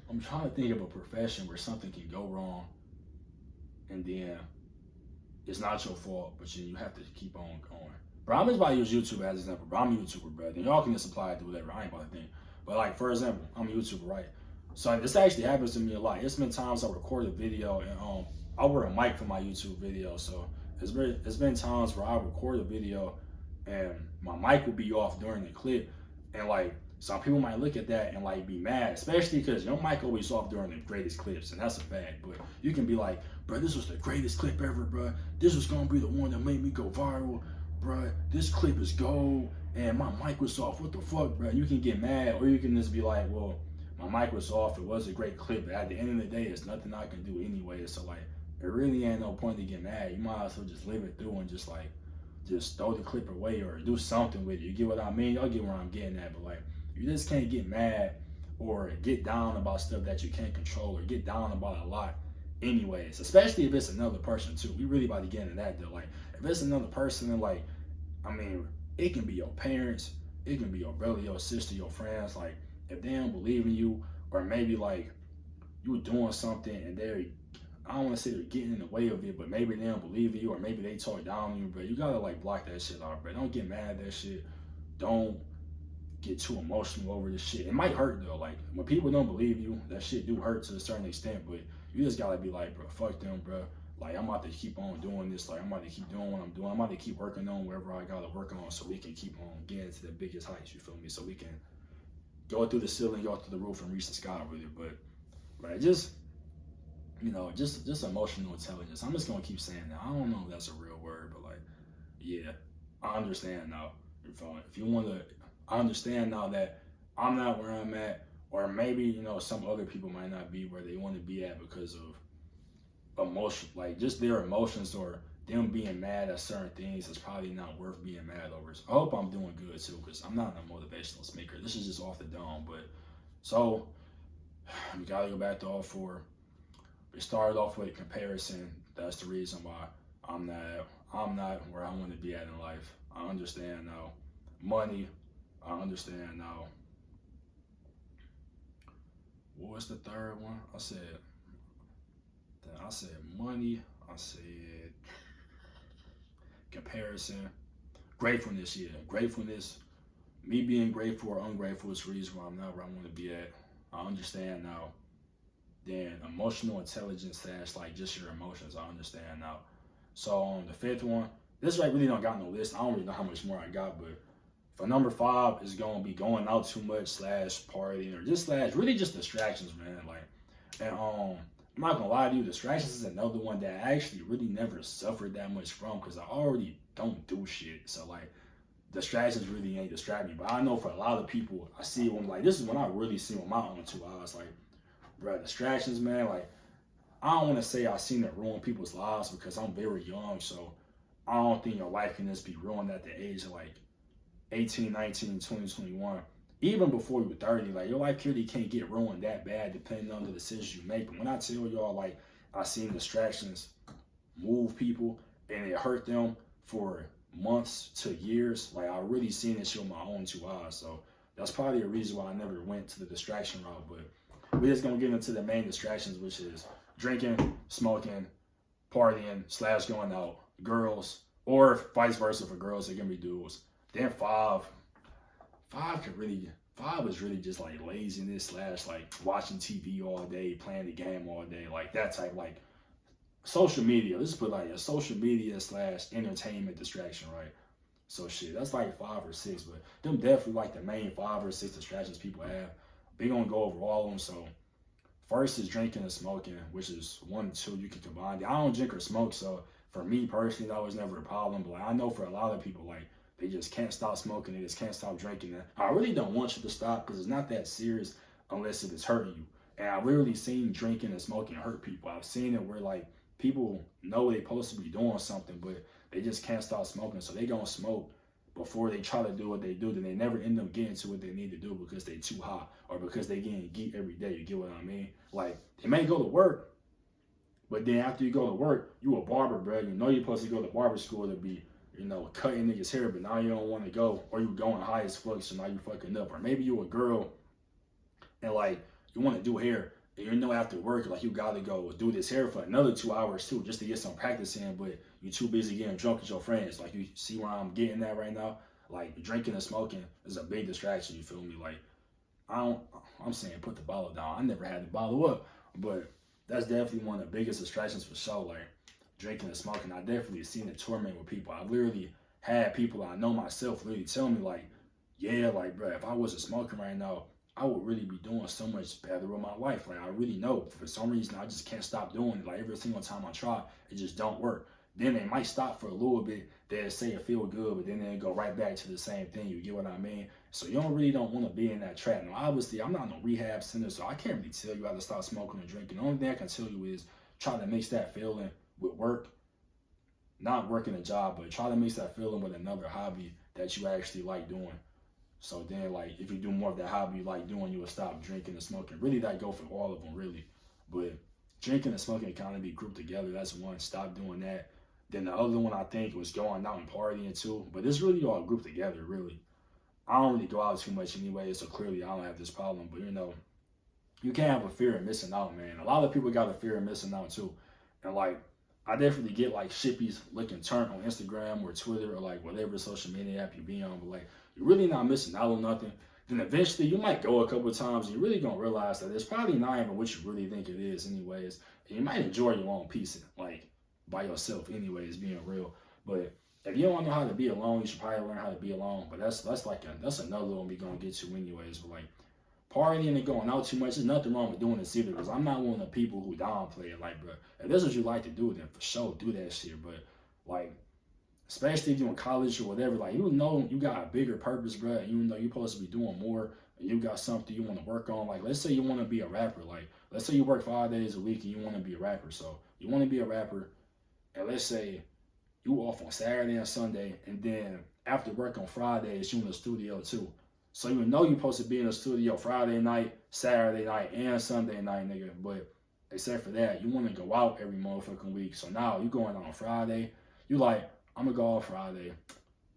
I'm trying to think of a profession where something can go wrong and then it's not your fault, but you have to keep on going. Bro, I'm just about to use YouTube as an example, bro. I'm a YouTuber, bro. Then y'all can just apply it to whatever. I ain't about to think. But like, for example, I'm a YouTuber, right? So this actually happens to me a lot. It's been times I record a video and I wear a mic for my YouTube video, so it's been times where I record a video and my mic will be off during the clip, and like some people might look at that and like be mad, especially because your mic always off during the greatest clips, and that's a fact. But you can be like, bro, this was the greatest clip ever, bro. This was gonna be the one that made me go viral, bro. This clip is gold, and my mic was off. What the fuck, bro? You can get mad, or you can just be like, well, my mic was off. It was a great clip, but at the end of the day, it's nothing I can do anyway. So like, it really ain't no point to get mad. You might as well just live it through and just throw the clip away or do something with it. You get what I mean? Y'all get where I'm getting at. But like, you just can't get mad or get down about stuff that you can't control or get down about a lot anyways, especially if it's another person too. We really about to get into that though. Like, if it's another person, and like, I mean, it can be your parents, it can be your brother, your sister, your friends. Like, if they don't believe in you, or maybe like you doing something and I don't want to say they're getting in the way of it, but maybe they don't believe in you, or maybe they talk down on you, but you gotta like block that shit out, bro. Don't get mad at that shit. Don't get too emotional over this shit. It might hurt though. Like, when people don't believe you, that shit do hurt to a certain extent, but you just gotta be like, bro, fuck them, bro. Like, I'm about to keep on doing this. Like, I'm about to keep doing what I'm doing. I'm about to keep working on wherever I gotta work on so we can keep on getting to the biggest heights, you feel me? So we can go through the ceiling, go through the roof, and reach the sky, really. But like just just emotional intelligence. I'm just gonna keep saying that. I don't know if that's a real word, but like, yeah, I understand now. If you want to, I understand now that I'm not where I'm at, or maybe some other people might not be where they want to be at because of emotion, like just their emotions or them being mad at certain things. It's probably not worth being mad over. So I hope I'm doing good too, because I'm not a motivational speaker. This is just off the dome, but so we gotta go back to all four. We started off with comparison. That's the reason why I'm not I'm not where I want to be at in life. I understand now. Money, I understand now. What was the third one? I said money. I said comparison. Gratefulness, yeah. Gratefulness. Me being grateful or ungrateful is the reason why I'm not where I want to be at. I understand now. Then emotional intelligence slash like just your emotions. I understand now. So on the fifth one, this like really don't got no list. I don't really know how much more I got, but for number five is gonna be going out too much slash partying or just slash really just distractions, man. Like, and I'm not gonna lie to you, distractions is another one that I actually really never suffered that much from because I already don't do shit. So like distractions really ain't distract me. But I know for a lot of people, I see when like this is when I really see with my own two eyes, like, bro, distractions, man. Like I don't want to say I've seen it ruin people's lives because I'm very young, so I don't think your life can just be ruined at the age of like 18, 19, 20, 21. Even before you're 30, like your life clearly can't get ruined that bad depending on the decisions you make. But when I tell y'all, like, I seen distractions move people and it hurt them for months to years, like I really seen it show my own two eyes. So that's probably a reason why I never went to the distraction route. But we're just gonna get into the main distractions, which is drinking, smoking, partying slash going out, girls, or vice versa for girls. It can be dudes. Then five is really just like laziness slash like watching TV all day, playing the game all day, like that type, like social media. Let's put like a social media slash entertainment distraction, right? So shit, that's like 5 or 6, but them definitely like the main 5 or 6 distractions people have. We gonna go over all of them. So first is drinking and smoking, which is 1 and 2 you can combine. I don't drink or smoke, so for me personally, that was never a problem. But I know for a lot of people, like they just can't stop smoking, they just can't stop drinking. And I really don't want you to stop because it's not that serious unless it is hurting you. And I've literally seen drinking and smoking hurt people. I've seen it where like people know they're supposed to be doing something, but they just can't stop smoking, so they gonna smoke before they try to do what they do. Then they never end up getting to what they need to do because they too hot or because they getting geek every day. You get what I mean? Like they may go to work, but then after you go to work, you a barber, bro. You know you're supposed to go to barber school to be, cutting niggas hair, but now you don't want to go, or you going high as fuck, so now you fucking up. Or maybe you a girl and like you want to do hair, and after work, like you gotta go do this hair for another 2 hours too, just to get some practice in, but you too busy getting drunk with your friends. Like you see where I'm getting at right now? Like drinking and smoking is a big distraction, you feel me? Like I'm saying put the bottle down. I never had the bottle up, but that's definitely one of the biggest distractions for sure. Like drinking and smoking, I definitely seen it torment with people. I literally had people I know myself literally tell me like, yeah, like bro, if I wasn't smoking right now, I would really be doing so much better with my life. Like I really know for some reason I just can't stop doing it. Like every single time I try, it just don't work. Then they might stop for a little bit. They'll say it feel good, but then they go right back to the same thing. You get what I mean? So you don't want to be in that trap. Now, obviously, I'm not no rehab center, so I can't really tell you how to stop smoking and drinking. The only thing I can tell you is try to mix that feeling with work, not working a job, but try to mix that feeling with another hobby that you actually like doing. So then, like, if you do more of that hobby you like doing, you will stop drinking and smoking. Really, that go for all of them, really. But drinking and smoking kind of be grouped together. That's one. Stop doing that. Then the other one I think was going out and partying too. But it's really all grouped together, really. I don't really go out too much anyway, so clearly I don't have this problem. But you can't have a fear of missing out, man. A lot of people got a fear of missing out too. And like, I definitely get like shippies looking turnt on Instagram or Twitter or like whatever social media app you be on. But like, you're really not missing out on nothing. Then eventually you might go a couple of times and you're really gonna realize that it's probably not even what you really think it is anyways. And you might enjoy your own peace, like by yourself anyways, being real. But if you don't know how to be alone, you should probably learn how to be alone. But that's another one we gonna get to anyways. But like partying and going out too much. There's nothing wrong with doing this either, because I'm not one of the people who downplay it. Like, bro, if this is what you like to do, then for sure do that shit. But like, especially if you're in college or whatever, like, you know you got a bigger purpose, bro, and you know you're supposed to be doing more, and you got something you want to work on. Like, let's say you want to be a rapper. Like, let's say you work 5 days a week and you want to be a rapper. So you want to be a rapper, and let's say you off on Saturday and Sunday, and then after work on Fridays, you in the studio too. So you know you're supposed to be in the studio Friday night, Saturday night, and Sunday night, nigga. But except for that, you want to go out every motherfucking week. So now you going out on Friday. You like, I'm going to go out Friday,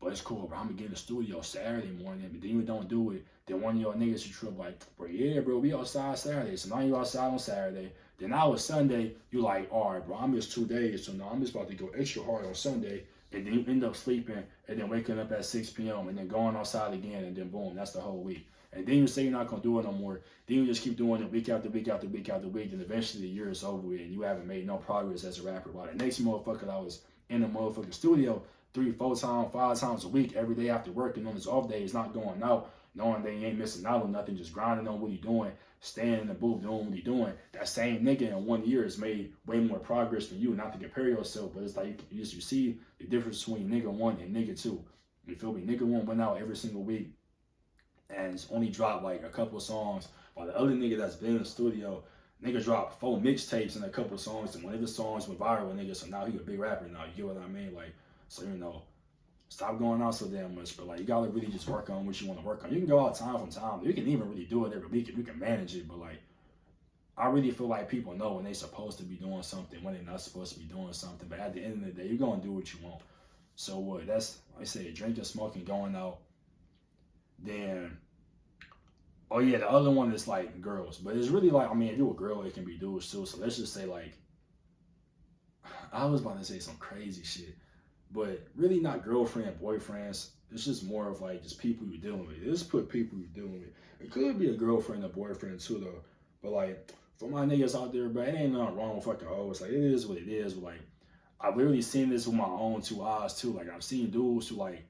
but it's cool, bro. I'm going to get in the studio Saturday morning. But then you don't do it. Then one of your niggas you trip like, bro, yeah, bro, we outside Saturday. So now you outside on Saturday. Then now it's Sunday. You like, all right, bro, I missed 2 days. So now I'm just about to go extra hard on Sunday. And then you end up sleeping and then waking up at 6 p.m. and then going outside again, and then boom, that's the whole week. And then you say you're not going to do it no more. Then you just keep doing it week after week after week after week, and eventually the year is over with and you haven't made no progress as a rapper. By the next motherfucker that was in the motherfucking studio 3, 4 times, 5 times a week, every day after working on his off day, is not going out, knowing they ain't missing out on nothing, just grinding on what he doing, staying in the booth doing what he doing. That same nigga in 1 year has made way more progress than you. Not to compare yourself, but it's like you see the difference between nigga 1 and nigga 2. You feel me? Nigga 1 went out every single week and it's only dropped like a couple of songs, while the other nigga that's been in the studio, nigga dropped 4 mixtapes and a couple of songs, and one of the songs went viral, nigga. So now he a big rapper now. You get what I mean? Like, so you know, stop going out so damn much, but like, you gotta really just work on what you want to work on. You can go out time from time. You can even really do it every week if you can manage it, but like, I really feel like people know when they're supposed to be doing something, when they're not supposed to be doing something. But at the end of the day, you're gonna do what you want. So what? That's, like I say, drinking, smoking, going out. Then, oh yeah, the other one is like girls, but it's really like, I mean, if you're a girl, it can be dudes too. So let's just say like, I was about to say some crazy shit, but really not girlfriend, boyfriends. It's just more of like just people you're dealing with. Just put people you're dealing with. It could be a girlfriend or boyfriend too though. But like, for my niggas out there, bro, it ain't nothing wrong with fucking hoes. Like, it is what it is. But like, I've literally seen this with my own 2 eyes too. Like, I've seen dudes who like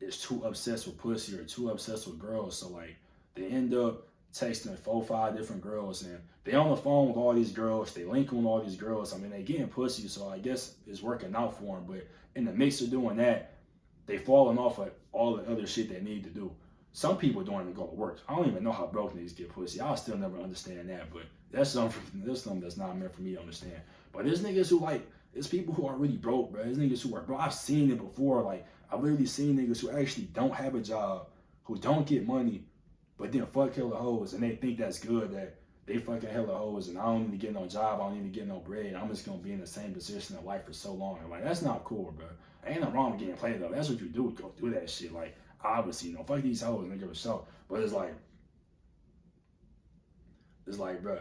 is too obsessed with pussy or too obsessed with girls. So like, they end up texting 4, 5 different girls, and they on the phone with all these girls. They link with all these girls. I mean, they getting pussy, so I guess it's working out for them. But in the mix of doing that, they falling off of all the other shit they need to do. Some people don't even go to work. I don't even know how broke niggas get pussy. I'll still never understand that, but that's something that's not meant for me to understand. But there's niggas who like, it's people who are really broke, bro. There's niggas who are, bro, I've seen it before. Like, I've literally seen niggas who actually don't have a job, who don't get money, but then fuck hella hoes, and they think that's good, that they fucking hella hoes, and I don't need to get no job, I don't need to get no bread, I'm just gonna be in the same position in life for so long. And like, that's not cool, bro. Ain't nothing wrong with getting played though. That's what you do, go do that shit. Like, obviously, you know, fuck these hoes, nigga, for sure. But it's like, bro,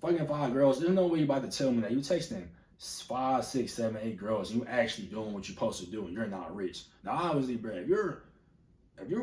fucking 5 girls, there's no way you about to tell me that you texting 5, 6, 7, 8 girls, and you actually doing what you're supposed to do, and you're not rich. Now, obviously, bro, if you're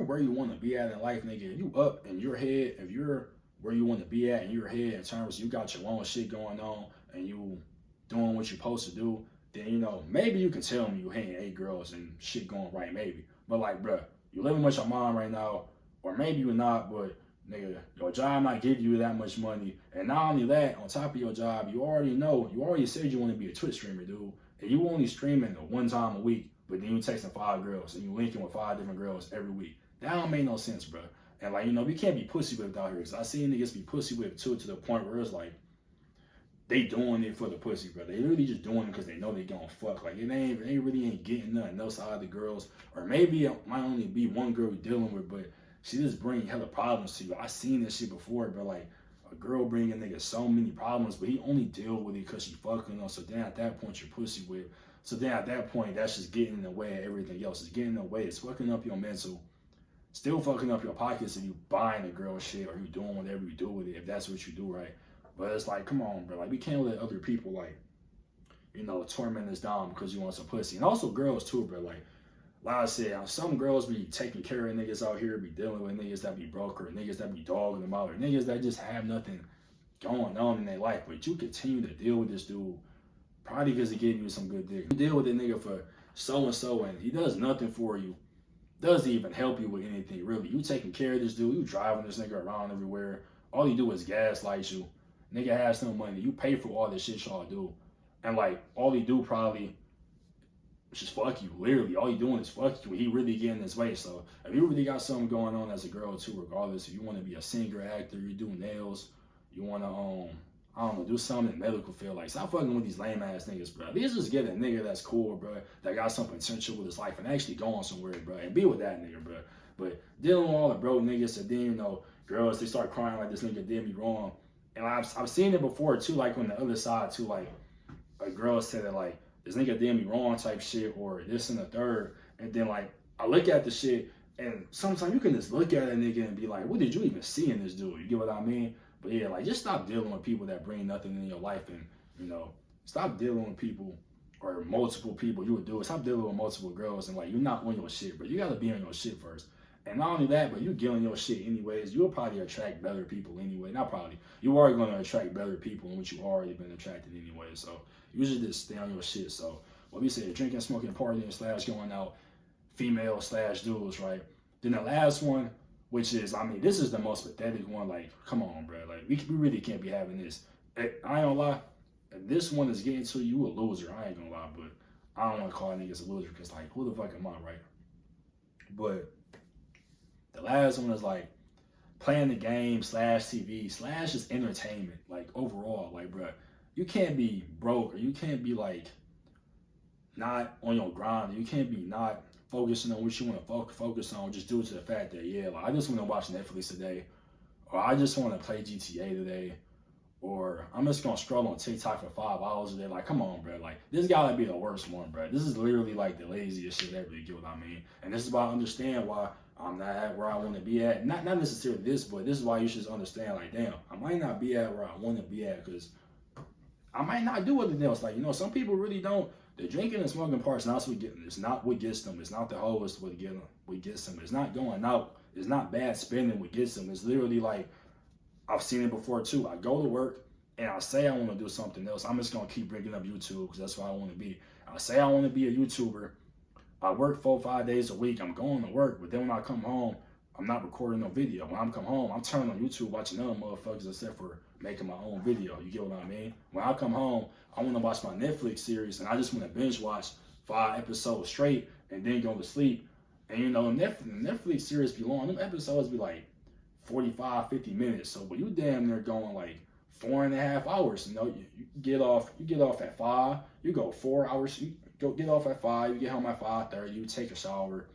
where you want to be at in life, nigga, if you up in your head, if you're where you want to be at in your head in terms of you got your own shit going on and you doing what you're supposed to do, then, you know, maybe you can tell me you hanging 8 girls and shit going right, maybe. But like, bro, you living with your mom right now, or maybe you're not, but nigga, your job not giving you that much money. And not only that, on top of your job, you already said you want to be a Twitch streamer, dude. And you only streaming 1 time a week, but then you texting 5 girls and you linking with 5 different girls every week. That don't make no sense, bro. And like, you know, we can't be pussy whipped out here. Cause I seen niggas be pussy whipped too, to the point where it's like, they doing it for the pussy, bro. They literally just doing it because they know they gonna fuck. Like, they really ain't getting nothing else out of the girls. Or maybe it might only be one girl you're dealing with, but she just bring hella problems to you. I seen this shit before, bro. Like, a girl bringing nigga so many problems, but he only deal with it because she fucking them. So then at that point, you're pussy with. So then at that point, that's just getting in the way of everything else. It's getting in the way. It's fucking up your mental. Still fucking up your pockets if you buying a girl shit or you doing whatever you do with it, if that's what you do, right? But it's like, come on, bro. Like, we can't let other people, like, you know, torment us down because you want some pussy. And also girls, too, bro. Like I said, some girls be taking care of niggas out here, be dealing with niggas that be broke, or niggas that be dogging them out, or niggas that just have nothing going on in their life. But you continue to deal with this dude probably because he gave you some good dick. You deal with a nigga for so-and-so, and he does nothing for you. doesn't even help you with anything really. You taking care of this dude, you driving this nigga around everywhere. All you do is gaslight you. Nigga has no money. You pay for all this shit y'all do. And like all he do probably is just fuck you. Literally, all you doing is fuck you. He really getting his way. So if you really got something going on as a girl too, regardless if you want to be a singer, actor, you do nails, you wanna I don't know, do something in the medical field. Like, stop fucking with these lame ass niggas, bro. These just get a nigga that's cool, bro, that got some potential with his life and actually going somewhere, bro, and be with that nigga, bro. But dealing with all the broke niggas, and then, you know, girls, they start crying like this nigga did me wrong. And I've seen it before, too, like on the other side, too, like a girl said that, like, this nigga did me wrong type shit, or this and the third. And then, like, I look at the shit, and sometimes you can just look at a nigga and be like, what did you even see in this dude? You get what I mean? But yeah, like, just stop dealing with people that bring nothing in your life, and, you know, stop dealing with people or multiple people. You would do it. Stop dealing with multiple girls, and like, you're not on your shit, but you gotta be on your shit first. And not only that, but you get on your shit anyways. You'll probably attract better people anyway. Not probably. You are going to attract better people in which you already been attracted anyway. So you should just stay on your shit. So what we say, drinking, smoking, partying, slash going out, female slash dudes, right? Then the last one, which is, I mean, this is the most pathetic one. Like, come on, bro. Like, we really can't be having this. I ain't gonna lie. If this one is getting to you, a loser. I ain't gonna lie, but I don't want to call niggas a loser because, like, who the fuck am I, right? But the last one is like playing the game slash TV slash just entertainment. Like, overall, like, bro, you can't be broke, or you can't be like not on your grind. You can't be not focusing on what you want to focus on just due to the fact that, yeah, like, I just want to watch Netflix today, or I just want to play GTA today, or I'm just gonna scroll on TikTok for 5 hours a day. Like, come on, bro. Like, this gotta be the worst one, bro. This is literally like the laziest shit ever. You get what I mean? And this is why I understand why I'm not at where I want to be at. Not necessarily this, but this is why you should understand. Like, damn, I might not be at where I want to be at because I might not do anything else. Like, you know, some people really don't. The drinking and smoking part's not what get. It's not what gets them. It's not the hoes what gets them. It's not going out. It's not bad spending what gets them. It's literally like, I've seen it before too. I go to work and I say I want to do something else. I'm just gonna keep bringing up YouTube because that's what I want to be. I say I want to be a YouTuber. I work 4 or 5 days a week. I'm going to work, but then when I come home, I'm not recording no video. When I come home, I'm turning on YouTube watching other motherfuckers except for making my own video. You get what I mean? When I come home, I want to watch my Netflix series and I just want to binge watch 5 episodes straight and then go to sleep. And you know, Netflix series be long. Them episodes be like 45, 50 minutes. So, but you damn near going like 4.5 hours. You know, you get off at 5. You go 4 hours. You go get off at 5. You get home at 5:30. You take a shower.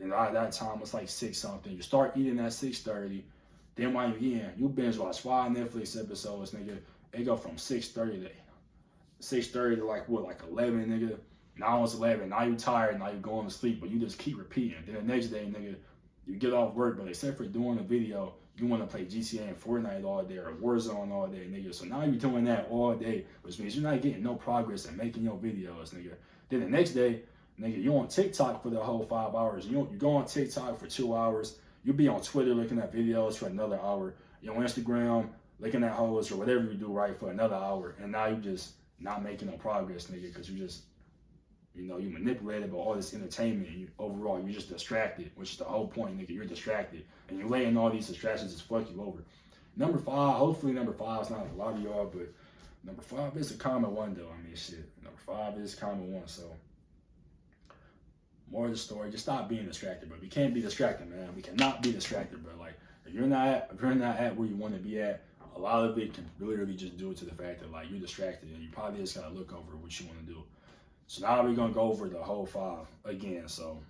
And by that time, it's like 6 something. You start eating at 6:30. Then while you eating, you binge watch 5 Netflix episodes, nigga. It go from 6:30 to like what, like 11, nigga. Now it's 11. Now you tired. Now you going to sleep, but you just keep repeating. Then the next day, nigga, you get off work, but except for doing a video, you want to play GTA and Fortnite all day or Warzone all day, nigga. So now you're doing that all day, which means you're not getting no progress in making your videos, nigga. Then the next day, nigga, you on TikTok for the whole 5 hours. You go on TikTok for 2 hours. You be on Twitter looking at videos for another hour. You on Instagram looking at hoes or whatever you do, right, for another hour. And now you just not making no progress, nigga, because you just, you know, you manipulated by all this entertainment. And overall, you're just distracted, which is the whole point, nigga. You're distracted. And you're letting all these distractions just fuck you over. Number 5, hopefully number 5 is not a lot of y'all, but number 5 is a common one, though. I mean, shit. Number 5 is a common one, so. More of the story, just stop being distracted, bro. We can't be distracted, man. We cannot be distracted, bro. Like, if you're not at where you want to be at, a lot of it can literally just due to the fact that, like, you're distracted and you probably just gotta look over what you want to do. So now we're gonna go over the whole 5 again. So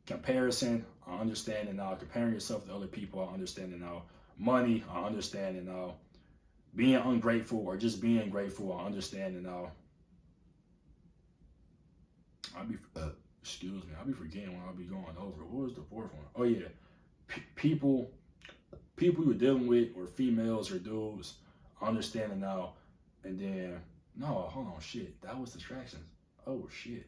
comparison, I understand it now. Comparing yourself to other people, I understand it now. Money, I understand it now. Being ungrateful or just being grateful, I understand it now. Excuse me, I'll be forgetting when I'll be going over. What was the 4th one? Oh yeah, people you're dealing with, or females or dudes, I understand it now. And then, no, hold on, shit, that was distractions. Oh shit.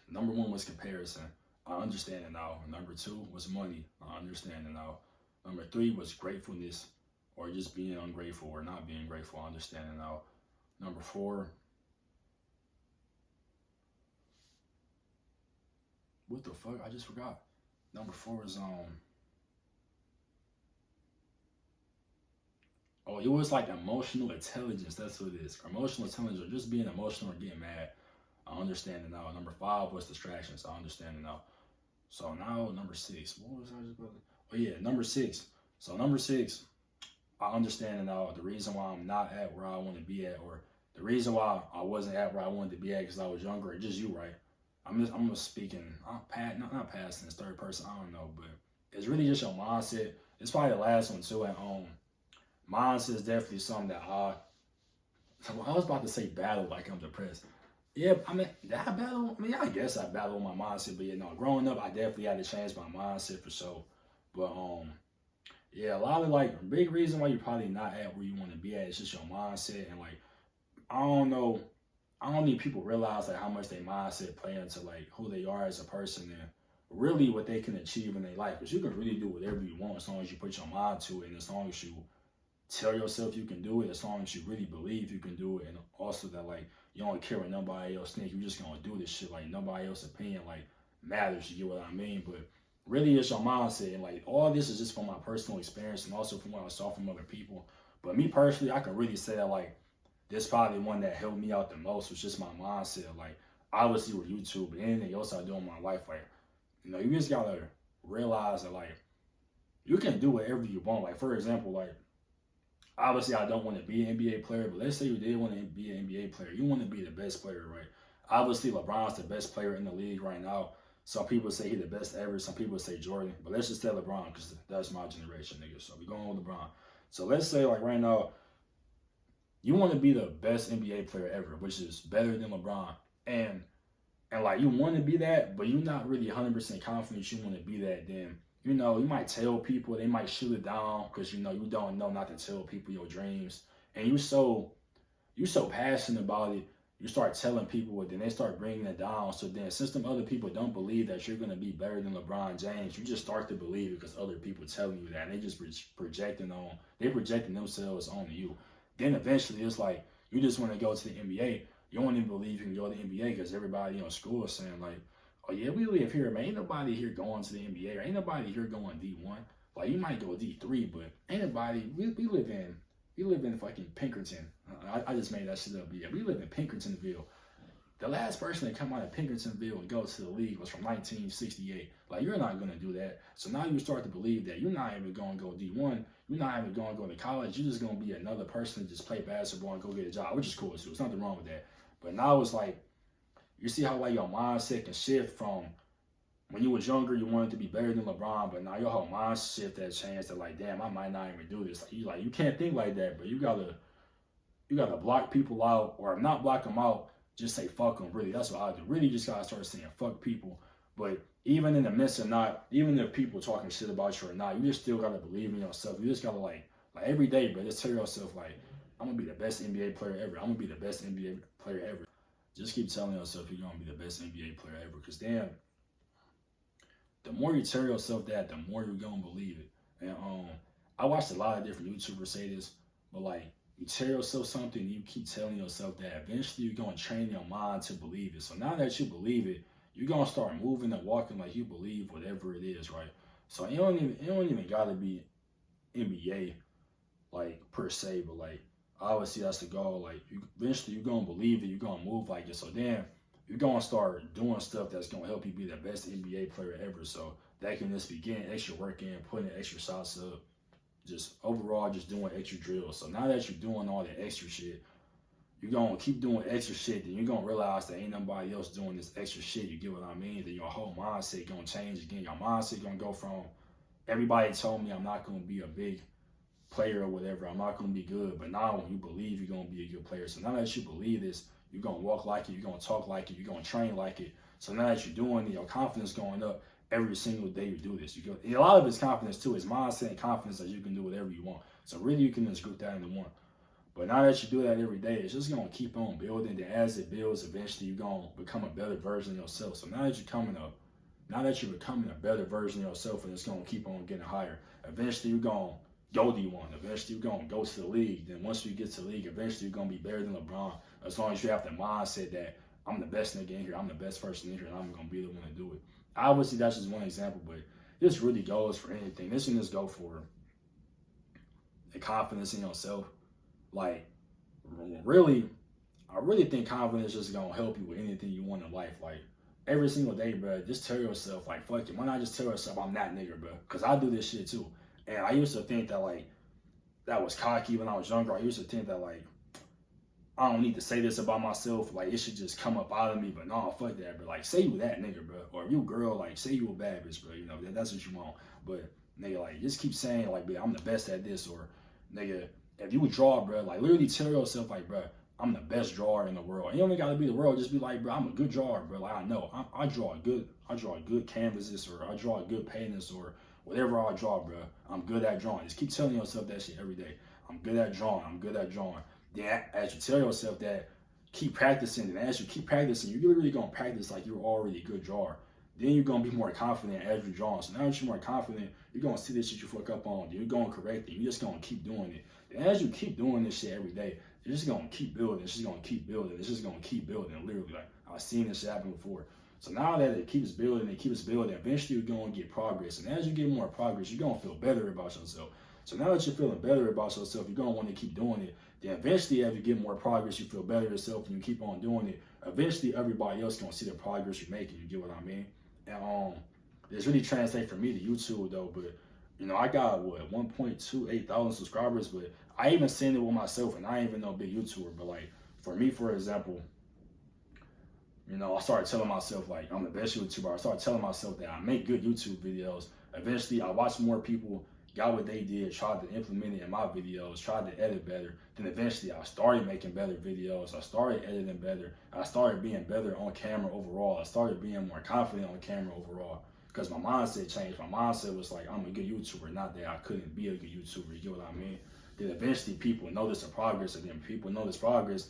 Number 1 was comparison. I understand it now. Number 2 was money. I understand it now. Number 3 was gratefulness, or just being ungrateful or not being grateful. I understand it now. Number 4. What the fuck? I just forgot. Number four is oh, it was like emotional intelligence. That's what it is. Emotional intelligence, or just being emotional or getting mad. I understand it now. Number five was distractions. I understand it now. So now number six. What was I just about to? Oh yeah, number six. So number six, I understand it now. The reason why I'm not at where I want to be at, or the reason why I wasn't at where I wanted to be at because I was younger, just you, right? I'm just speaking. Not past tense, third person. I don't know, but it's really just your mindset. It's probably the last one too. And mindset is definitely something that I was about to say battle like I'm depressed. Yeah, I mean, did I battle? I mean, I guess I battled my mindset, but growing up, I definitely had to change my mindset for sure. But yeah, a lot of like big reason why you're probably not at where you want to be at is just your mindset and like I don't know, I don't think people realize like how much their mindset play into like who they are as a person and really what they can achieve in their life. Because you can really do whatever you want as long as you put your mind to it and as long as you tell yourself you can do it, as long as you really believe you can do it, and also that like you don't care what nobody else think. You just gonna do this shit like nobody else's opinion like matters. You get what I mean? But really, it's your mindset, and like all this is just from my personal experience and also from what I saw from other people. But me personally, I can really say that like this probably one that helped me out the most was just my mindset. Like obviously with YouTube, but anything else I do in my life, like you just gotta realize that like you can do whatever you want. Like for example, like obviously I don't want to be an NBA player, but let's say you did want to be an NBA player. You want to be the best player, right? Obviously LeBron's the best player in the league right now. Some people say he's the best ever. Some people say Jordan, but let's just say LeBron because that's my generation, nigga. So we going with LeBron. So let's say like right now, you want to be the best NBA player ever, which is better than LeBron, and and like you want to be that, but you're not really 100% confident you want to be that. Then you might tell people, they might shoot it down because you don't know not to tell people your dreams, and you so passionate about it. You start telling people, then they start bringing it down. So then, since them other people don't believe that you're gonna be better than LeBron James, you just start to believe it because other people telling you that. And they just projecting themselves onto you. Then eventually, it's like you just want to go to the NBA. You don't even believe you can go to the NBA because everybody in school is saying like, "Oh yeah, we live here, man. Ain't nobody here going to the NBA. Or ain't nobody here going D1. Like you might go D3, but ain't nobody. We live in fucking Pinkerton. I just made that shit up. Yeah, we live in Pinkertonville. The last person to come out of Pinkertonville and go to the league was from 1968. Like, you're not going to do that. So now you start to believe that you're not even going to go D1. You're not even going to go to college. You're just going to be another person to just play basketball and go get a job, which is cool too. There's nothing wrong with that. But now it's like, you see how like your mindset can shift from when you was younger, you wanted to be better than LeBron, but now your whole mindset that changed to like, damn, I might not even do this. Like you can't think like that, but you gotta block people out or not block them out. Just say fuck them. Really, that's what I do. Really, just gotta start saying fuck people. But even in the midst of not, even if people talking shit about you or not, you just still gotta believe in yourself. You just gotta like every day, but just tell yourself like, I'm gonna be the best NBA player ever. I'm gonna be the best NBA player ever. Just keep telling yourself you're gonna be the best NBA player ever. Cause damn, the more you tell yourself that, the more you're gonna believe it. And I watched a lot of different YouTubers say this, but like you tell yourself something, you keep telling yourself that eventually you're gonna train your mind to believe it. So now that you believe it, you're gonna start moving and walking like you believe whatever it is, right? So it don't even gotta be NBA like per se, but like obviously that's the goal. Like eventually you're gonna believe it, you're gonna move like it. So then you're gonna start doing stuff that's gonna help you be the best NBA player ever. So that can just be getting extra work in, putting extra shots up, just overall just doing extra drills. So now that you're doing all the extra shit, you're gonna keep doing extra shit, then you're gonna realize that ain't nobody else doing this extra shit. You get what I mean? Then your whole mindset gonna change again. Your mindset gonna go from everybody told me I'm not gonna be a big player or whatever. I'm not gonna be good. But now when you believe you're gonna be a good player, so now that you believe this, you're gonna walk like it, you're gonna talk like it, you're gonna train like it. So now that you're doing it, your confidence going up every single day you do this. And a lot of it's confidence too. It's mindset and confidence that you can do whatever you want. So really you can just group that into one. But now that you do that every day, it's just gonna keep on building. Then as it builds, eventually you're gonna become a better version of yourself. So now that you're becoming a better version of yourself, and it's gonna keep on getting higher. Eventually, you're gonna go D1. Eventually, you're gonna go to the league. Then once you get to the league, eventually you're gonna be better than LeBron. As long as you have the mindset that I'm the best nigga in here, I'm the best person in here, and I'm gonna be the one to do it. Obviously, that's just one example, but this really goes for anything. This can just go for the confidence in yourself. Like, really, I really think confidence is just gonna help you with anything you want in life. Like, every single day, bro, just tell yourself, like, fuck it. Why not just tell yourself I'm that nigga, bro? Because I do this shit too. And I used to think that, like, that was cocky when I was younger. I used to think that, like, I don't need to say this about myself. Like, it should just come up out of me. But no, fuck that, bro. Like, say you that nigga, bro. Or if you a girl, like, say you a bad bitch, bro. You know, that's what you want. But, nigga, like, just keep saying, like, I'm the best at this. Or, nigga, if you would draw, bro, like, literally tell yourself, like, bro, I'm the best drawer in the world. You don't even gotta be the world. Just be like, bro, I'm a good drawer, bro. Like, I know. I draw good canvases, or I draw good paintings, or whatever I draw, bro. I'm good at drawing. Just keep telling yourself that shit every day. I'm good at drawing. I'm good at drawing. Then as you tell yourself that, keep practicing. And as you keep practicing, you're really gonna practice like you're already a good drawer. Then you're gonna be more confident as you're drawing. So now that you're more confident, you're gonna see this shit you fuck up on. You're gonna correct it. You're just gonna keep doing it. And as you keep doing this shit every day, you're just gonna keep building. It's just gonna keep building. It's just gonna keep building. Literally, like, I've seen this shit happen before. So now that it keeps building, eventually you're gonna get progress. And as you get more progress, you're gonna feel better about yourself. So now that you're feeling better about yourself, you're gonna want to keep doing it. Then eventually, as you get more progress, you feel better yourself, and you keep on doing it. Eventually, everybody else gonna see the progress you're making. You get what I mean? And it's really translate for me to YouTube though. But you know, I got what 1.28 thousand subscribers, but I even seen it with myself, and I ain't even no big YouTuber. But like for me, for example, you know, I started telling myself like I'm the best YouTuber. I started telling myself that I make good YouTube videos. Eventually, I watched more people got what they did, tried to implement it in my videos, tried to edit better. Then eventually I started making better videos. I started editing better. I started being better on camera overall. I started being more confident on camera overall because my mindset changed. My mindset was like, I'm a good YouTuber, not that I couldn't be a good YouTuber. You get what I mean? Then eventually people notice the progress, and then people notice progress.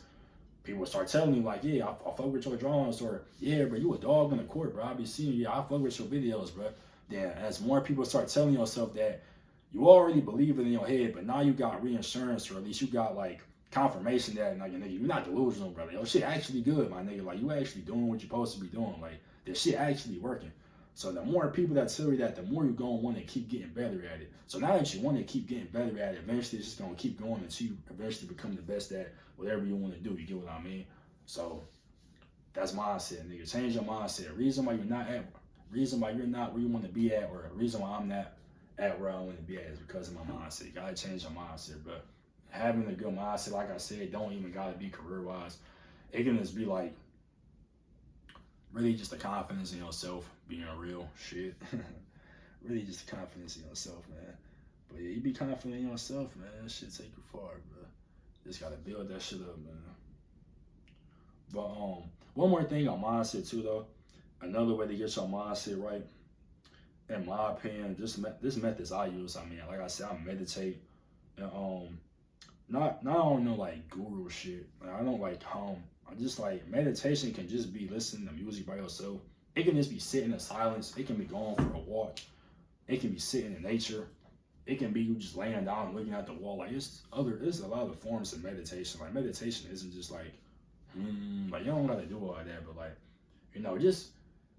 People start telling me like, yeah, I fuck with your drawings, or yeah, bro, you a dog in the court, bro. I be seeing you. I fuck with your videos, bro. Then as more people start telling yourself that, you already believe it in your head, but now you got reinsurance, or at least you got like confirmation that, like, nigga, you're not delusional, brother. Your shit actually good, my nigga. Like, you actually doing what you're supposed to be doing. Like, this shit actually working. So the more people that tell you that, the more you're gonna want to keep getting better at it. So now that you want to keep getting better at it, eventually it's just gonna keep going until you eventually become the best at whatever you want to do. You get what I mean? So that's mindset, nigga. Change your mindset. Reason why you're not where you want to be at, or a reason why I'm not at where I want to be at, is because of my mindset. You gotta change your mindset, bro. Having a good mindset, like I said, don't even gotta be career-wise. It can just be like really just the confidence in yourself, being real shit. Really just the confidence in yourself, man. But yeah, you be confident in yourself, man. That shit take you far, bro. Just gotta build that shit up, man. But one more thing on mindset too, though. Another way to get your mindset right, in my opinion, this methods I use. I mean, like I said, I meditate, and not on no like guru shit. Like, I don't like I just like meditation can just be listening to music by yourself. It can just be sitting in silence. It can be going for a walk. It can be sitting in nature. It can be you just laying down and looking at the wall. Like there's a lot of forms of meditation. Like meditation isn't just like like you don't gotta do all that, but like, you know, just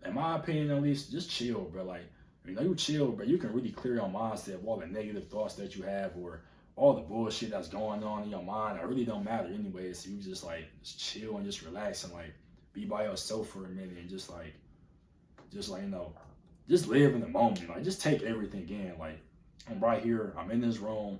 in my opinion at least, just chill, bro. Like, you know, you chill, but you can really clear your mindset of all the negative thoughts that you have, or all the bullshit that's going on in your mind. It really don't matter anyway. So you just like just chill and just relax and like be by yourself for a minute and just like you know, just live in the moment. Like just take everything in. Like I'm right here. I'm in this room,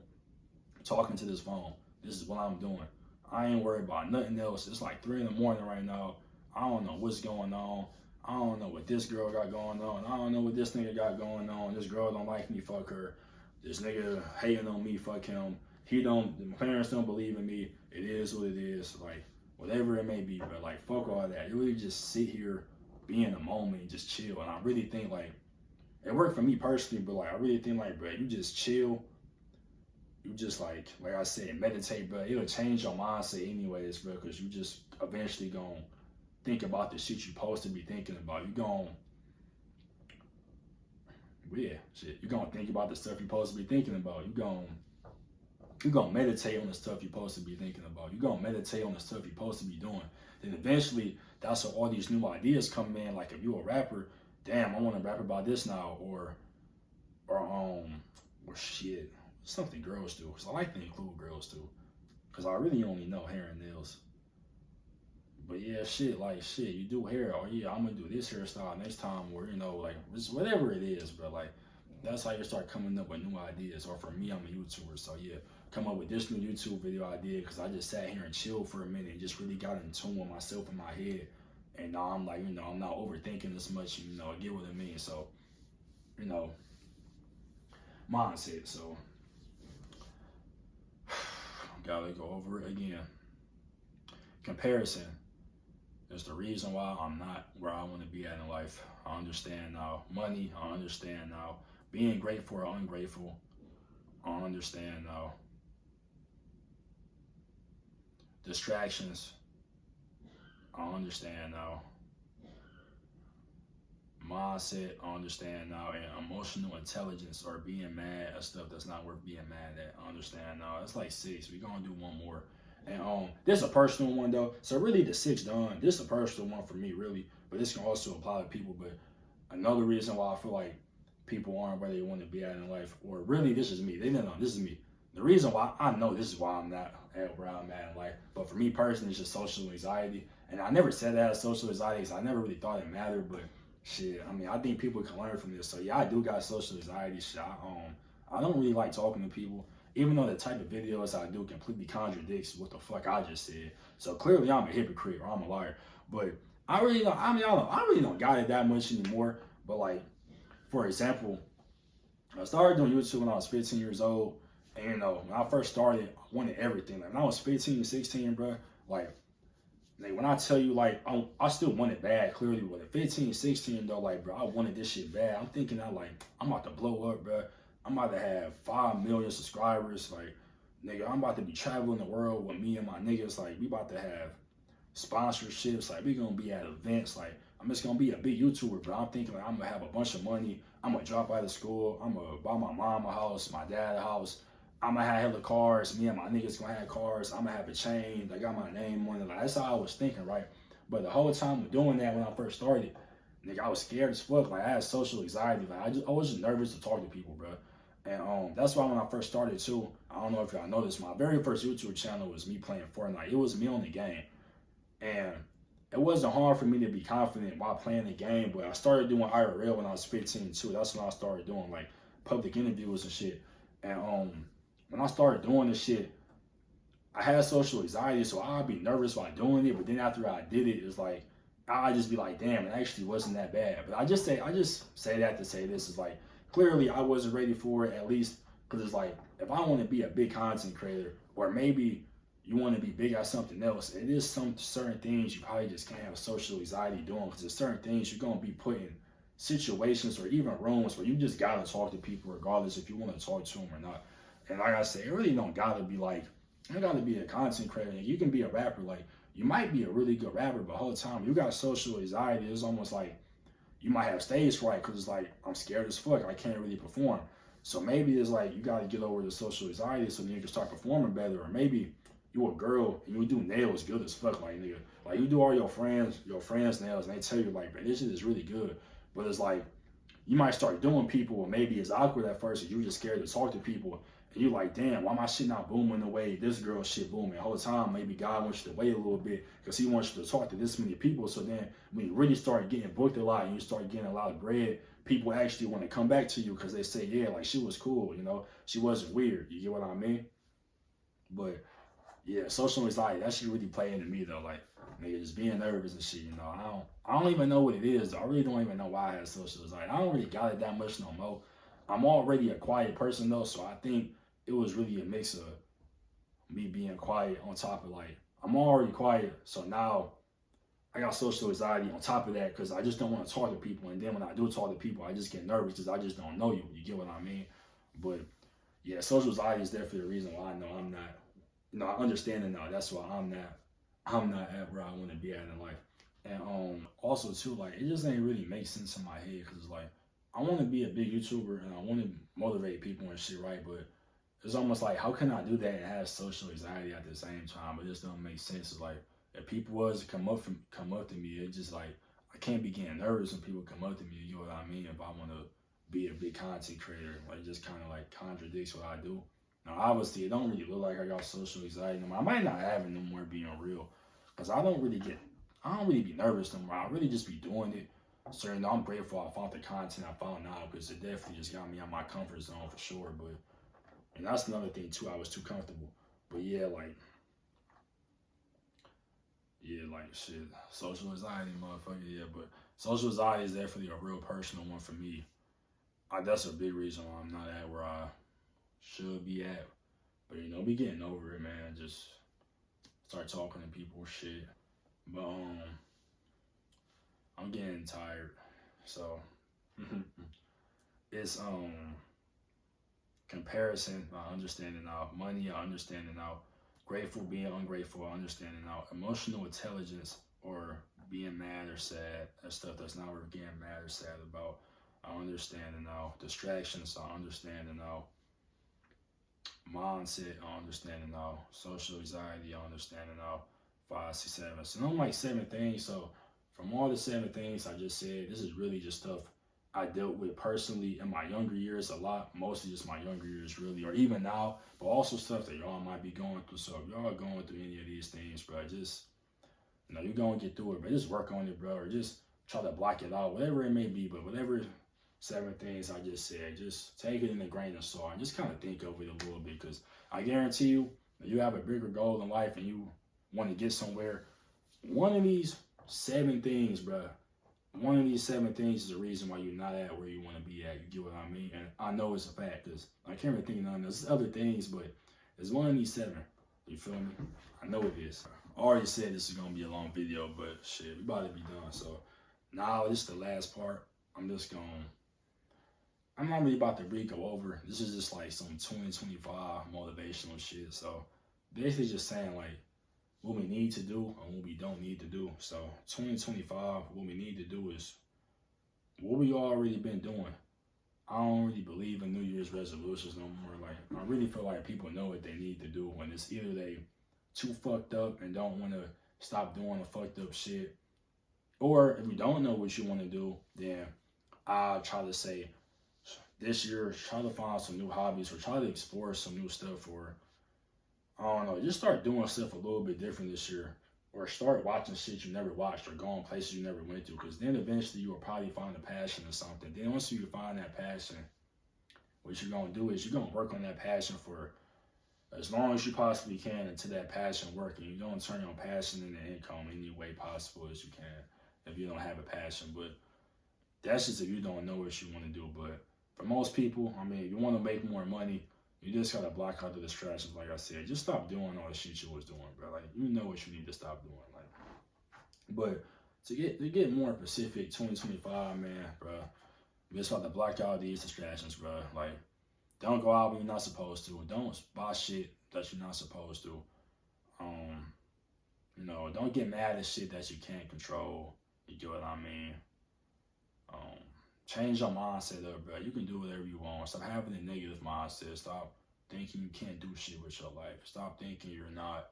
talking to this phone. This is what I'm doing. I ain't worried about nothing else. It's like 3 in the morning right now. I don't know what's going on. I don't know what this girl got going on. I don't know what this nigga got going on. This girl don't like me, fuck her. This nigga hating on me, fuck him. My parents don't believe in me. It is what it is. Like, whatever it may be, but like, fuck all that. You really just sit here, be in the moment, and just chill. And I really think like, it worked for me personally, but like, I really think like, bro, you just chill. You just like I said, meditate, bro. It'll change your mindset anyways, bro, because you just eventually gonna think about the shit you're supposed to be thinking about. You're gonna think about the stuff you're supposed to be thinking about. You're gonna meditate on the stuff you're supposed to be thinking about. You're gonna meditate on the stuff you're supposed to be doing. Then eventually, that's where all these new ideas come in. Like if you're a rapper, damn, I want to rap about this now. Or or or shit, something girls do. Cause I like to include girls too. Cause I really only know hair and nails. But yeah, shit, like shit, you do hair. Oh yeah, I'm gonna do this hairstyle next time, or like just whatever it is. But like that's how you start coming up with new ideas. Or for me, I'm a YouTuber, so yeah, come up with this new YouTube video idea because I just sat here and chilled for a minute and just really got in tune with myself in my head. And now I'm like, I'm not overthinking as much. I get what I mean. So you know, mindset. So gotta go over it again. Comparison is the reason why I'm not where I want to be at in life. I understand now money. I understand now being grateful or ungrateful. I understand now distractions. I understand now mindset. I understand now and emotional intelligence or being mad at stuff that's not worth being mad at. I understand now. It's like six. We're gonna do one more. And this is a personal one though. So really the six done. This is a personal one for me really, but this can also apply to people. But another reason why I feel like people aren't where they want to be at in life, or really this is me. They don't know this is me. The reason why I know this is why I'm not at where I'm at in life. But for me personally, it's just social anxiety. And I never said that as social anxiety because I never really thought it mattered. But shit, I mean, I think people can learn from this. So yeah, I do got social anxiety. Shit, I don't really like talking to people, even though the type of videos I do completely contradicts what the fuck I just said. So clearly, I'm a hypocrite or I'm a liar. But I really don't. I mean, I really don't got it that much anymore. But like, for example, I started doing YouTube when I was 15 years old. And when I first started, I wanted everything. Like when I was 15, 16, bro, like when I tell you, like, I still want it bad, clearly. But at 15, 16, though, like, bro, I wanted this shit bad. I'm thinking I'm about to blow up, bro. I'm about to have 5 million subscribers. Like, nigga, I'm about to be traveling the world with me and my niggas. Like, we about to have sponsorships. Like, we gonna be at events. Like, I'm just gonna be a big YouTuber, bro. I'm thinking, like, I'm gonna have a bunch of money. I'm gonna drop out of school. I'm gonna buy my mom a house, my dad a house. I'm gonna have hella cars. Me and my niggas gonna have cars. I'm gonna have a chain. I got my name on it. Like that's how I was thinking, right? But the whole time of doing that when I first started, nigga, I was scared as fuck. Like I had social anxiety. Like I was just nervous to talk to people, bro. And that's why when I first started too, I don't know if y'all know this, my very first YouTube channel was me playing Fortnite. It was me on the game, and it wasn't hard for me to be confident while playing the game. But I started doing IRL when I was 15 too. That's when I started doing like public interviews and shit. And when I started doing this shit, I had social anxiety, so I'd be nervous while doing it. But then after I did it, it's like I'd just be like, damn, it actually wasn't that bad. But I just say that to say this is like clearly I wasn't ready for it, at least because it's like if I want to be a big content creator, or maybe you want to be big at something else, it is some certain things you probably just can't have social anxiety doing because there's certain things you're gonna be put in situations or even rooms where you just gotta talk to people regardless if you want to talk to them or not. And like I said, it really don't gotta be like, you gotta be a content creator. You can be a rapper. Like, you might be a really good rapper, but the whole time you got social anxiety. It's almost like you might have stage fright because it's like, I'm scared as fuck. I can't really perform. So maybe it's like you gotta get over the social anxiety so then you can start performing better. Or maybe you a girl and you do nails good as fuck, like nigga. Like you do all your friends nails and they tell you like, man, this shit is really good. But it's like you might start doing people and maybe it's awkward at first and you're just scared to talk to people. And you're like, damn, why my shit not booming the way this girl shit booming? The whole time, maybe God wants you to wait a little bit because he wants you to talk to this many people. So then when you really start getting booked a lot and you start getting a lot of bread, people actually want to come back to you because they say, yeah, like she was cool, she wasn't weird. You get what I mean? But yeah, social anxiety, that shit really play into me though. Like, nigga, just being nervous and shit, I don't even know what it is. I really don't even know why I had social anxiety. I don't really got it that much no more. I'm already a quiet person though, so I think it was really a mix of me being quiet on top of like, I'm already quiet, so now I got social anxiety on top of that because I just don't want to talk to people. And then when I do talk to people, I just get nervous because I just don't know you. You get what I mean? But yeah, social anxiety is definitely the reason why I know I'm not. I understand it now. That's why I'm not at where I want to be at in life. And also too, like it just ain't really make sense in my head because like I want to be a big YouTuber and I want to motivate people and shit, right? But it's almost like how can I do that and have social anxiety at the same time? It just don't make sense. It's like if people was to come up to me, it's just like I can't be getting nervous when people come up to me. You know what I mean? If I want to be a big content creator. Like, it just kind of like contradicts what I do. Now, obviously, it don't really look like I got social anxiety no more. I might not have it no more, being real, because I don't really be nervous no more. I really just be doing it. So, you know, I'm grateful I found the content I found now, because it definitely just got me out my comfort zone for sure. But, and that's another thing too, I was too comfortable. But yeah, like shit, social anxiety, motherfucker. Yeah, but social anxiety is definitely a real personal one for me. That's a big reason why I'm not at where I should be at. But you know, be getting over it, man. Just start talking to people, shit. But I'm getting tired, so it's comparison, understanding now, money, understanding now, grateful, being ungrateful, understanding now, emotional intelligence, or being mad or sad, that stuff that's not worth getting mad or sad about, I understanding now, distractions, I understanding now, mindset, I understanding now, social anxiety, I understanding now, 5, 6, 7. So I'm like 7 things. So from all the 7 things I just said, this is really just stuff I dealt with personally in my younger years a lot, mostly just my younger years really, or even now, but also stuff that y'all might be going through. So if y'all are going through any of these things, bro, just, you know, you're going to get through it, but just work on it, bro, or just try to block it out, whatever it may be. But whatever 7 things I just said, just take it in a grain of salt and just kind of think of it a little bit, because I guarantee you, if you have a bigger goal in life and you want to get somewhere, one of these 7 things, bro, one of these 7 things is the reason why you're not at where you want to be at. You get what I mean? And I know it's a fact, because I can't really think of none of those other things, but it's one of these 7. You feel me? I know it is. I already said this is going to be a long video, but shit, we about to be done. So now this is the last part. I'm not really about to go over. This is just like some 2025 motivational shit. So basically just saying like what we need to do and what we don't need to do. So 2025, what we need to do is what we already been doing. I don't really believe in New Year's resolutions no more. Like, I really feel like people know what they need to do when it's either they too fucked up and don't want to stop doing the fucked up shit, or if you don't know what you want to do, then I try to say this year, try to find some new hobbies or try to explore some new stuff, or I don't know, just start doing stuff a little bit different this year, or start watching shit you never watched or going places you never went to, because then eventually you will probably find a passion or something. Then once you find that passion, what you're going to do is you're going to work on that passion for as long as you possibly can until that passion working. You're going to turn your passion into income any way possible as you can if you don't have a passion. But that's just if you don't know what you want to do. But for most people, I mean, if you want to make more money, you just gotta block out the distractions, like I said. Just stop doing all the shit you was doing, bro. Like, you know what you need to stop doing. Like, but to get more specific, 2025, man, bro. Just about to block out these distractions, bro. Like, don't go out when you're not supposed to. Don't buy shit that you're not supposed to. You know, don't get mad at shit that you can't control. You get what I mean? Change your mindset up, bro. You can do whatever you want. Stop having a negative mindset. Stop thinking you can't do shit with your life. Stop thinking you're not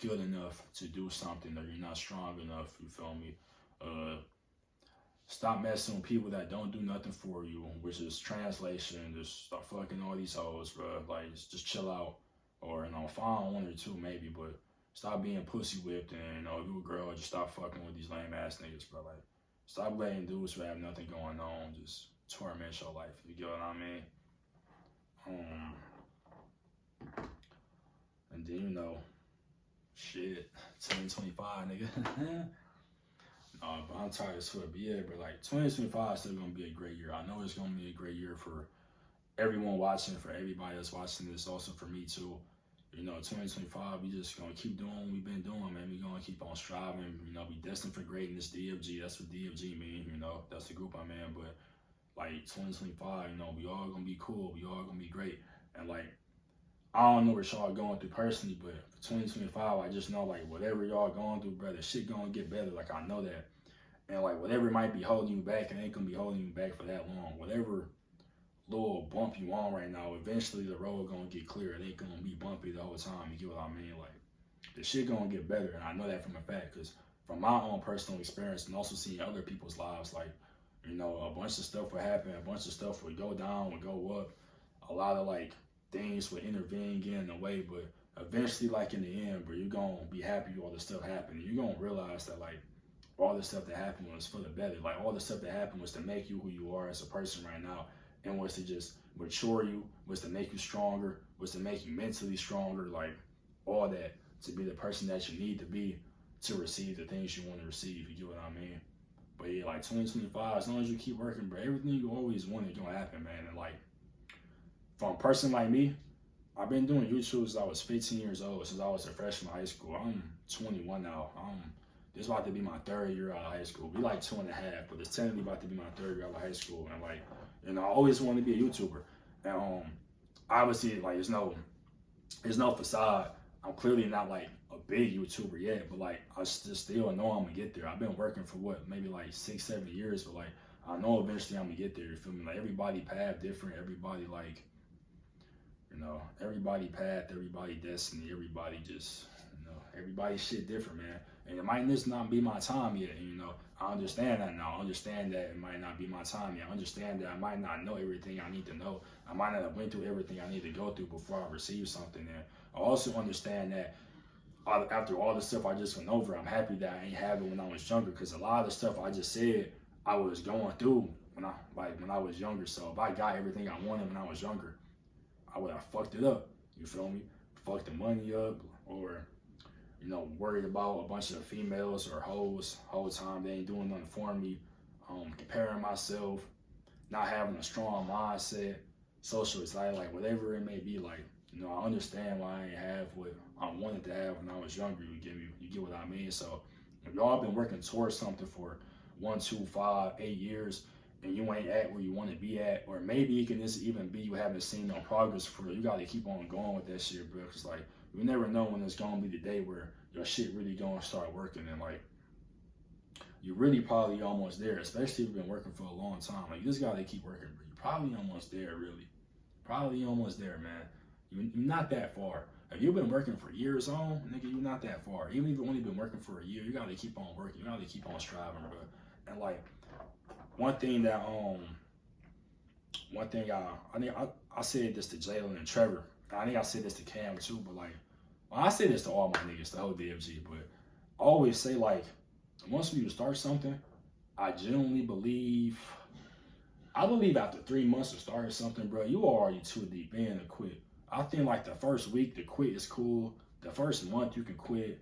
good enough to do something, or you're not strong enough. You feel me? Stop messing with people that don't do nothing for you, which is translation. Just stop fucking all these hoes, bro. Like, just chill out. Or, you know, find 1 or 2 maybe, but stop being pussy whipped. And, you know, if you a girl, just stop fucking with these lame ass niggas, bro. Like, stop letting dudes who have nothing going on just torment your life. You get what I mean? And then, you know, shit, 2025, nigga. But I'm tired as fuck. But yeah, but like 2025 is still gonna be a great year. I know it's gonna be a great year for everyone watching, for everybody that's watching this, also for me too. You know, 2025, we just gonna keep doing what we've been doing, man. We gonna keep on striving, you know, be destined for greatness, DFG. That's what DFG mean, you know, that's the group I'm in. But like 2025, you know, we all gonna be cool, we all gonna be great. And like, I don't know what y'all going through personally, but for 2025, I just know like whatever y'all going through, brother, shit gonna get better. Like, I know that. And like whatever might be holding you back, it ain't gonna be holding you back for that long. Whatever little bump you on right now, eventually the road gonna get clear. It ain't gonna be bumpy the whole time. You get what I mean? Like, the shit gonna get better, and I know that from a fact, because from my own personal experience and also seeing other people's lives, like, You know, a bunch of stuff would happen, a bunch of stuff would go down, would go up. A lot of like things would intervene, get in the way, but eventually, like in the end, bro, you're gonna be happy all this stuff happened. You're gonna realize that like all the stuff that happened was for the better. Like all the stuff that happened was to make you who you are as a person right now, and was to just mature you, was to make you stronger, was to make you mentally stronger, like all that to be the person that you need to be to receive the things you want to receive. You get what I mean? But yeah, like 2025, as long as you keep working, bro, everything you always wanted gonna happen, man. And like from a person like me, I've been doing YouTube since I was 15 years old, since I was a freshman in high school. I'm 21 now. This is about to be my third year out of high school. Be like 2.5, but it's technically about to be my third year out of high school. And like, you know, I always wanted to be a YouTuber. And obviously, like, there's no facade. I'm clearly not like a big YouTuber yet, but like, I just still know I'm gonna get there. I've been working for what, maybe like 6-7 years, but like, I know eventually I'm gonna get there. You feel me? Like everybody path different. Everybody like, you know, everybody path, everybody destiny, everybody just, you know, everybody shit different, man. And it might just not be my time yet. And, you know, I understand that now. I understand that it might not be my time yet. I understand that I might not know everything I need to know. I might not have went through everything I need to go through before I receive something. And I also understand that after all the stuff I just went over, I'm happy that I ain't have it when I was younger, because a lot of the stuff I just said I was going through when I was younger. So if I got everything I wanted when I was younger, I would have fucked it up. You feel me? Fucked the money up, or, you know, worried about a bunch of females or hoes whole time. They ain't doing nothing for me. Comparing myself, not having a strong mindset, social anxiety, like whatever it may be. Like, you know, I understand why I ain't have what I wanted to have when I was younger. You get what I mean? So if y'all been working towards something for 1, 2, 5, 8 years, and you ain't at where you want to be at, or maybe it can just even be you haven't seen no progress for it, you got to keep on going with that shit, bro. Because like, you never know when it's gonna be the day where your shit really gonna start working, and like, you really probably almost there, especially if you've been working for a long time. Like, you just gotta keep working, bro. You're probably almost there, really. Probably almost there, man. You're not that far. If you've been working for years on, nigga, you're not that far. Even if you've only been working for a year, you gotta keep on working. You gotta keep on striving, bro. And like, one thing I said this to Jalen and Trevor. I think I said this to Cam too, but like, well, I say this to all my niggas, the whole DFG, but I always say like, once you start something, I genuinely believe, after 3 months of starting something, bro, you are already too deep in to quit. I think like the first week to quit is cool. The first month you can quit.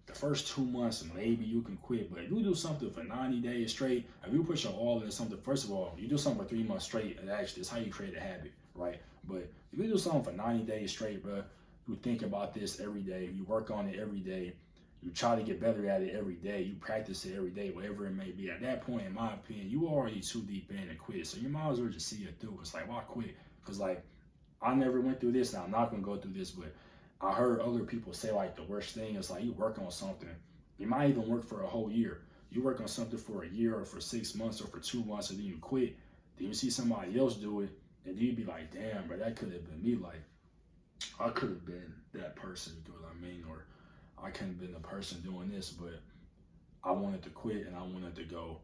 The first 2 months maybe you can quit. But if you do something for 90 days straight, if you put your all into something, first of all, you do something for 3 months straight, and actually it's how you create a habit, right? But if you do something for 90 days straight, bro, you think about this every day, you work on it every day, you try to get better at it every day, you practice it every day, whatever it may be. At that point, in my opinion, you already too deep in to quit. So you might as well just see it through. It's like, why quit? Because like, I never went through this, and I'm not gonna go through this, but I heard other people say like the worst thing is like, you work on something, you might even work for a whole year. You work on something for a year or for 6 months or for 2 months, and then you quit. Then you see somebody else do it, and then you be like, damn, bro, that could have been me. Like, I could have been that person, you know what I mean? Or I couldn't have been the person doing this, but I wanted to quit and I wanted to go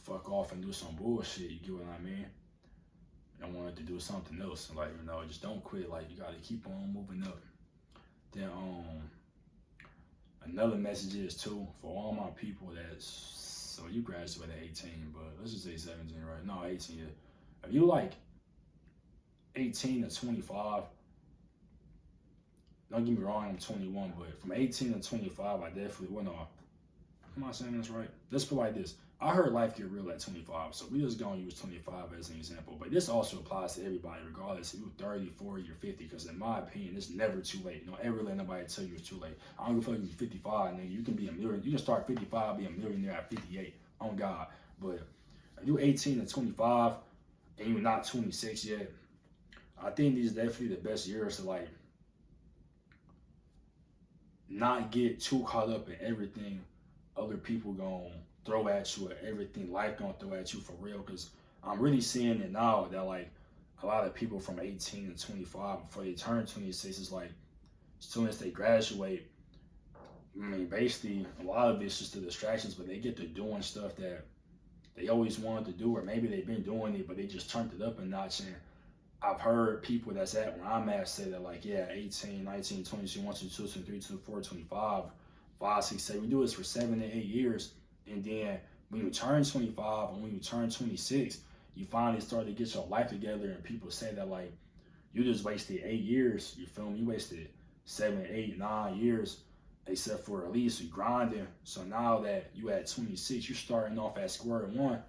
fuck off and do some bullshit, you get what I mean? I wanted to do something else. Like, you know, just don't quit. Like, you gotta keep on moving up. Then another message is too, for all my people that's, so you graduated at 18, but let's just say 17, right? No, 18. If you like 18 to 25, don't get me wrong, I'm 21, but from 18 to 25, I definitely went off. Am I saying this right? Let's put it like this. I heard life get real at 25, so we just gonna use 25 as an example. But this also applies to everybody, regardless if you're 30, 40, or 50, because in my opinion, it's never too late. Don't ever let nobody tell you it's too late. I don't give a fuck if you're 55, nigga. You can be a millionaire. You can start 55, be a millionaire at 58, on God. But if you're 18 to 25, and you're not 26 yet, I think these are definitely the best years to like, not get too caught up in everything other people gonna throw at you, or everything life gonna throw at you, for real. Because I'm really seeing it now that like, a lot of people from 18 to 25, before they turn 26, is like, as soon as they graduate, I mean, basically a lot of it's just the distractions, but they get to doing stuff that they always wanted to do, or maybe they've been doing it, but they just turned it up a notch. And I've heard people that's at where I'm at say that, like, yeah, 18, 19, 20, 21, 22, 23, 24, 25, 5, 6, 7. We do this for 7 to 8 years. And then when you turn 25 and when you turn 26, you finally start to get your life together. And people say that, like, you just wasted 8 years. You feel me? You wasted 7, 8, 9 years, except for at least you grinding. So now that you at 26, you're starting off at square one,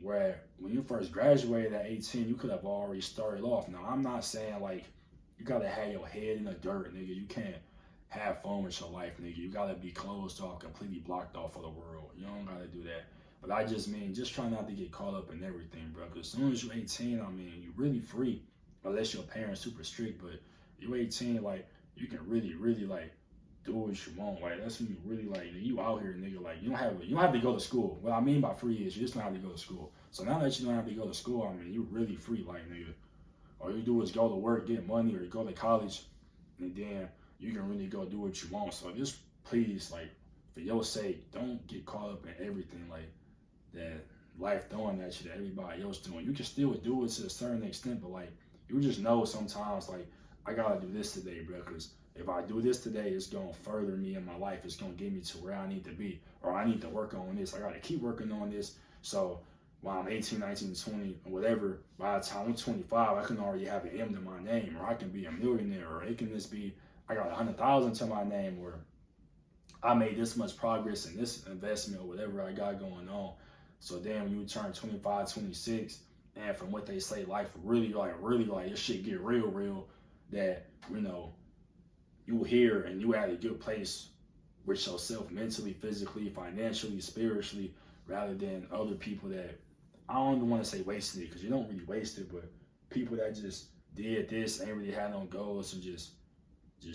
where when you first graduated at 18, you could have already started off. Now, I'm not saying, like, you gotta have your head in the dirt, nigga. You can't have fun with your life, nigga. You gotta be closed off, completely blocked off of the world. You don't gotta do that. But I just mean, just try not to get caught up in everything, bro. Because as soon as you're 18, I mean, you're really free, unless your parents super strict. But you're 18, like, you can really, really, like, do what you want. Like, that's when you really, like, you out here, nigga. Like, you don't have to go to school. What I mean by free is you just don't have to go to school. So now that you don't have to go to school, I mean, you're really free, like, nigga. All you do is go to work, get money, or go to college, and then you can really go do what you want. So just please, like, for your sake, don't get caught up in everything, like, that life throwing at you, that everybody else doing. You can still do it to a certain extent, but, like, you just know sometimes, like, I gotta do this today, bro, because if I do this today, it's gonna further me in my life. It's gonna get me to where I need to be, or I need to work on this. I gotta keep working on this. So while I'm 18, 19, 20, or whatever, by the time I'm 25, I can already have an M to my name, or I can be a millionaire, or it can just be, I got 100,000 to my name, or I made this much progress in this investment, or whatever I got going on. So then when you turn 25, 26, and from what they say, life really, like, this shit get real, that, you know, you here and you at a good place with yourself mentally, physically, financially, spiritually, rather than other people that, I don't even want to say wasted it, because you don't really waste it, but people that just did this, ain't really had no goals, and just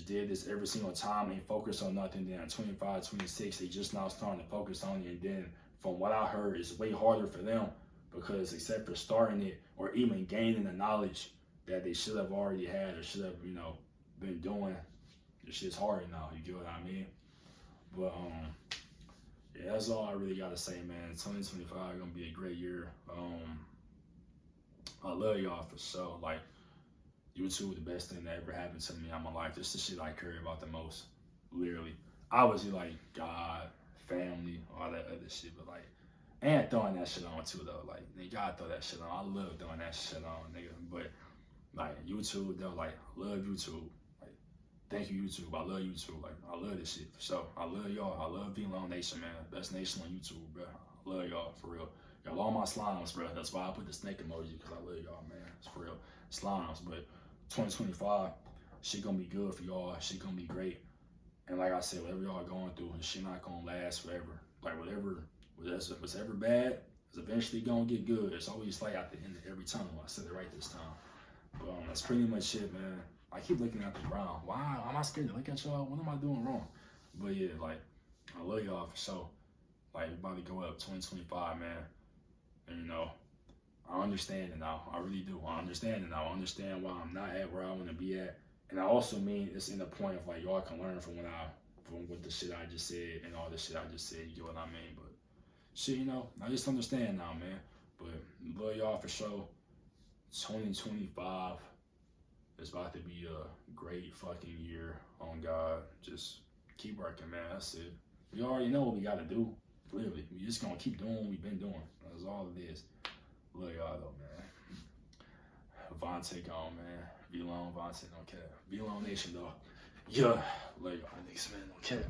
did this every single time, ain't focused on nothing. Then at 25, 26, they just now starting to focus on it. And then from what I heard, it's way harder for them, because except for starting it or even gaining the knowledge that they should have already had or should have, you know, been doing, this shit's harder now. You get what I mean? But yeah, that's all I really gotta say, man. 2025 gonna be a great year. I love y'all for sure. Like, YouTube, the best thing that ever happened to me in my life. This is the shit I care about the most, literally. Obviously, like, God, family, all that other shit, but, like, and throwing that shit on too, though. Like, nigga, gotta throw that shit on. I love throwing that shit on, nigga. But, like, YouTube, though, like, I love YouTube. Like, thank you, YouTube. I love YouTube. Like, I love this shit for sure. I love y'all. I love VloneNation, man. Best nation on YouTube, bro. I love y'all, for real. Y'all all my slimes, bro. That's why I put the snake emoji, because I love y'all, man. It's for real. Slimes, but 2025, shit gonna be good for y'all. Shit gonna be great. And like I said, whatever y'all going through, shit not gonna last forever. Like, what's ever bad is eventually gonna get good. It's always light at the end of every tunnel. I said it right this time. But that's pretty much it, man. I keep looking at the ground. Why am I scared to look at y'all? What am I doing wrong? But yeah, like, I love y'all for sure. Like, about to go up 2025, man. And, you know, I understand it now. I really do. I understand it now. I understand why I'm not at where I want to be at. And I also mean it's in the point of, like, y'all can learn from what the shit I just said and all the shit I just said. You get what I mean? But shit, you know, I just understand now, man. But love y'all for sure. 2025 is about to be a great fucking year. On God, just keep working, man. That's it. We already know what we gotta do. Literally, we just gonna keep doing what we've been doing. That's all it is. Love y'all though, man. Vontae gone, man. Vontae, no cap. VloneNation though. Yeah, love y'all niggas, man. No cap.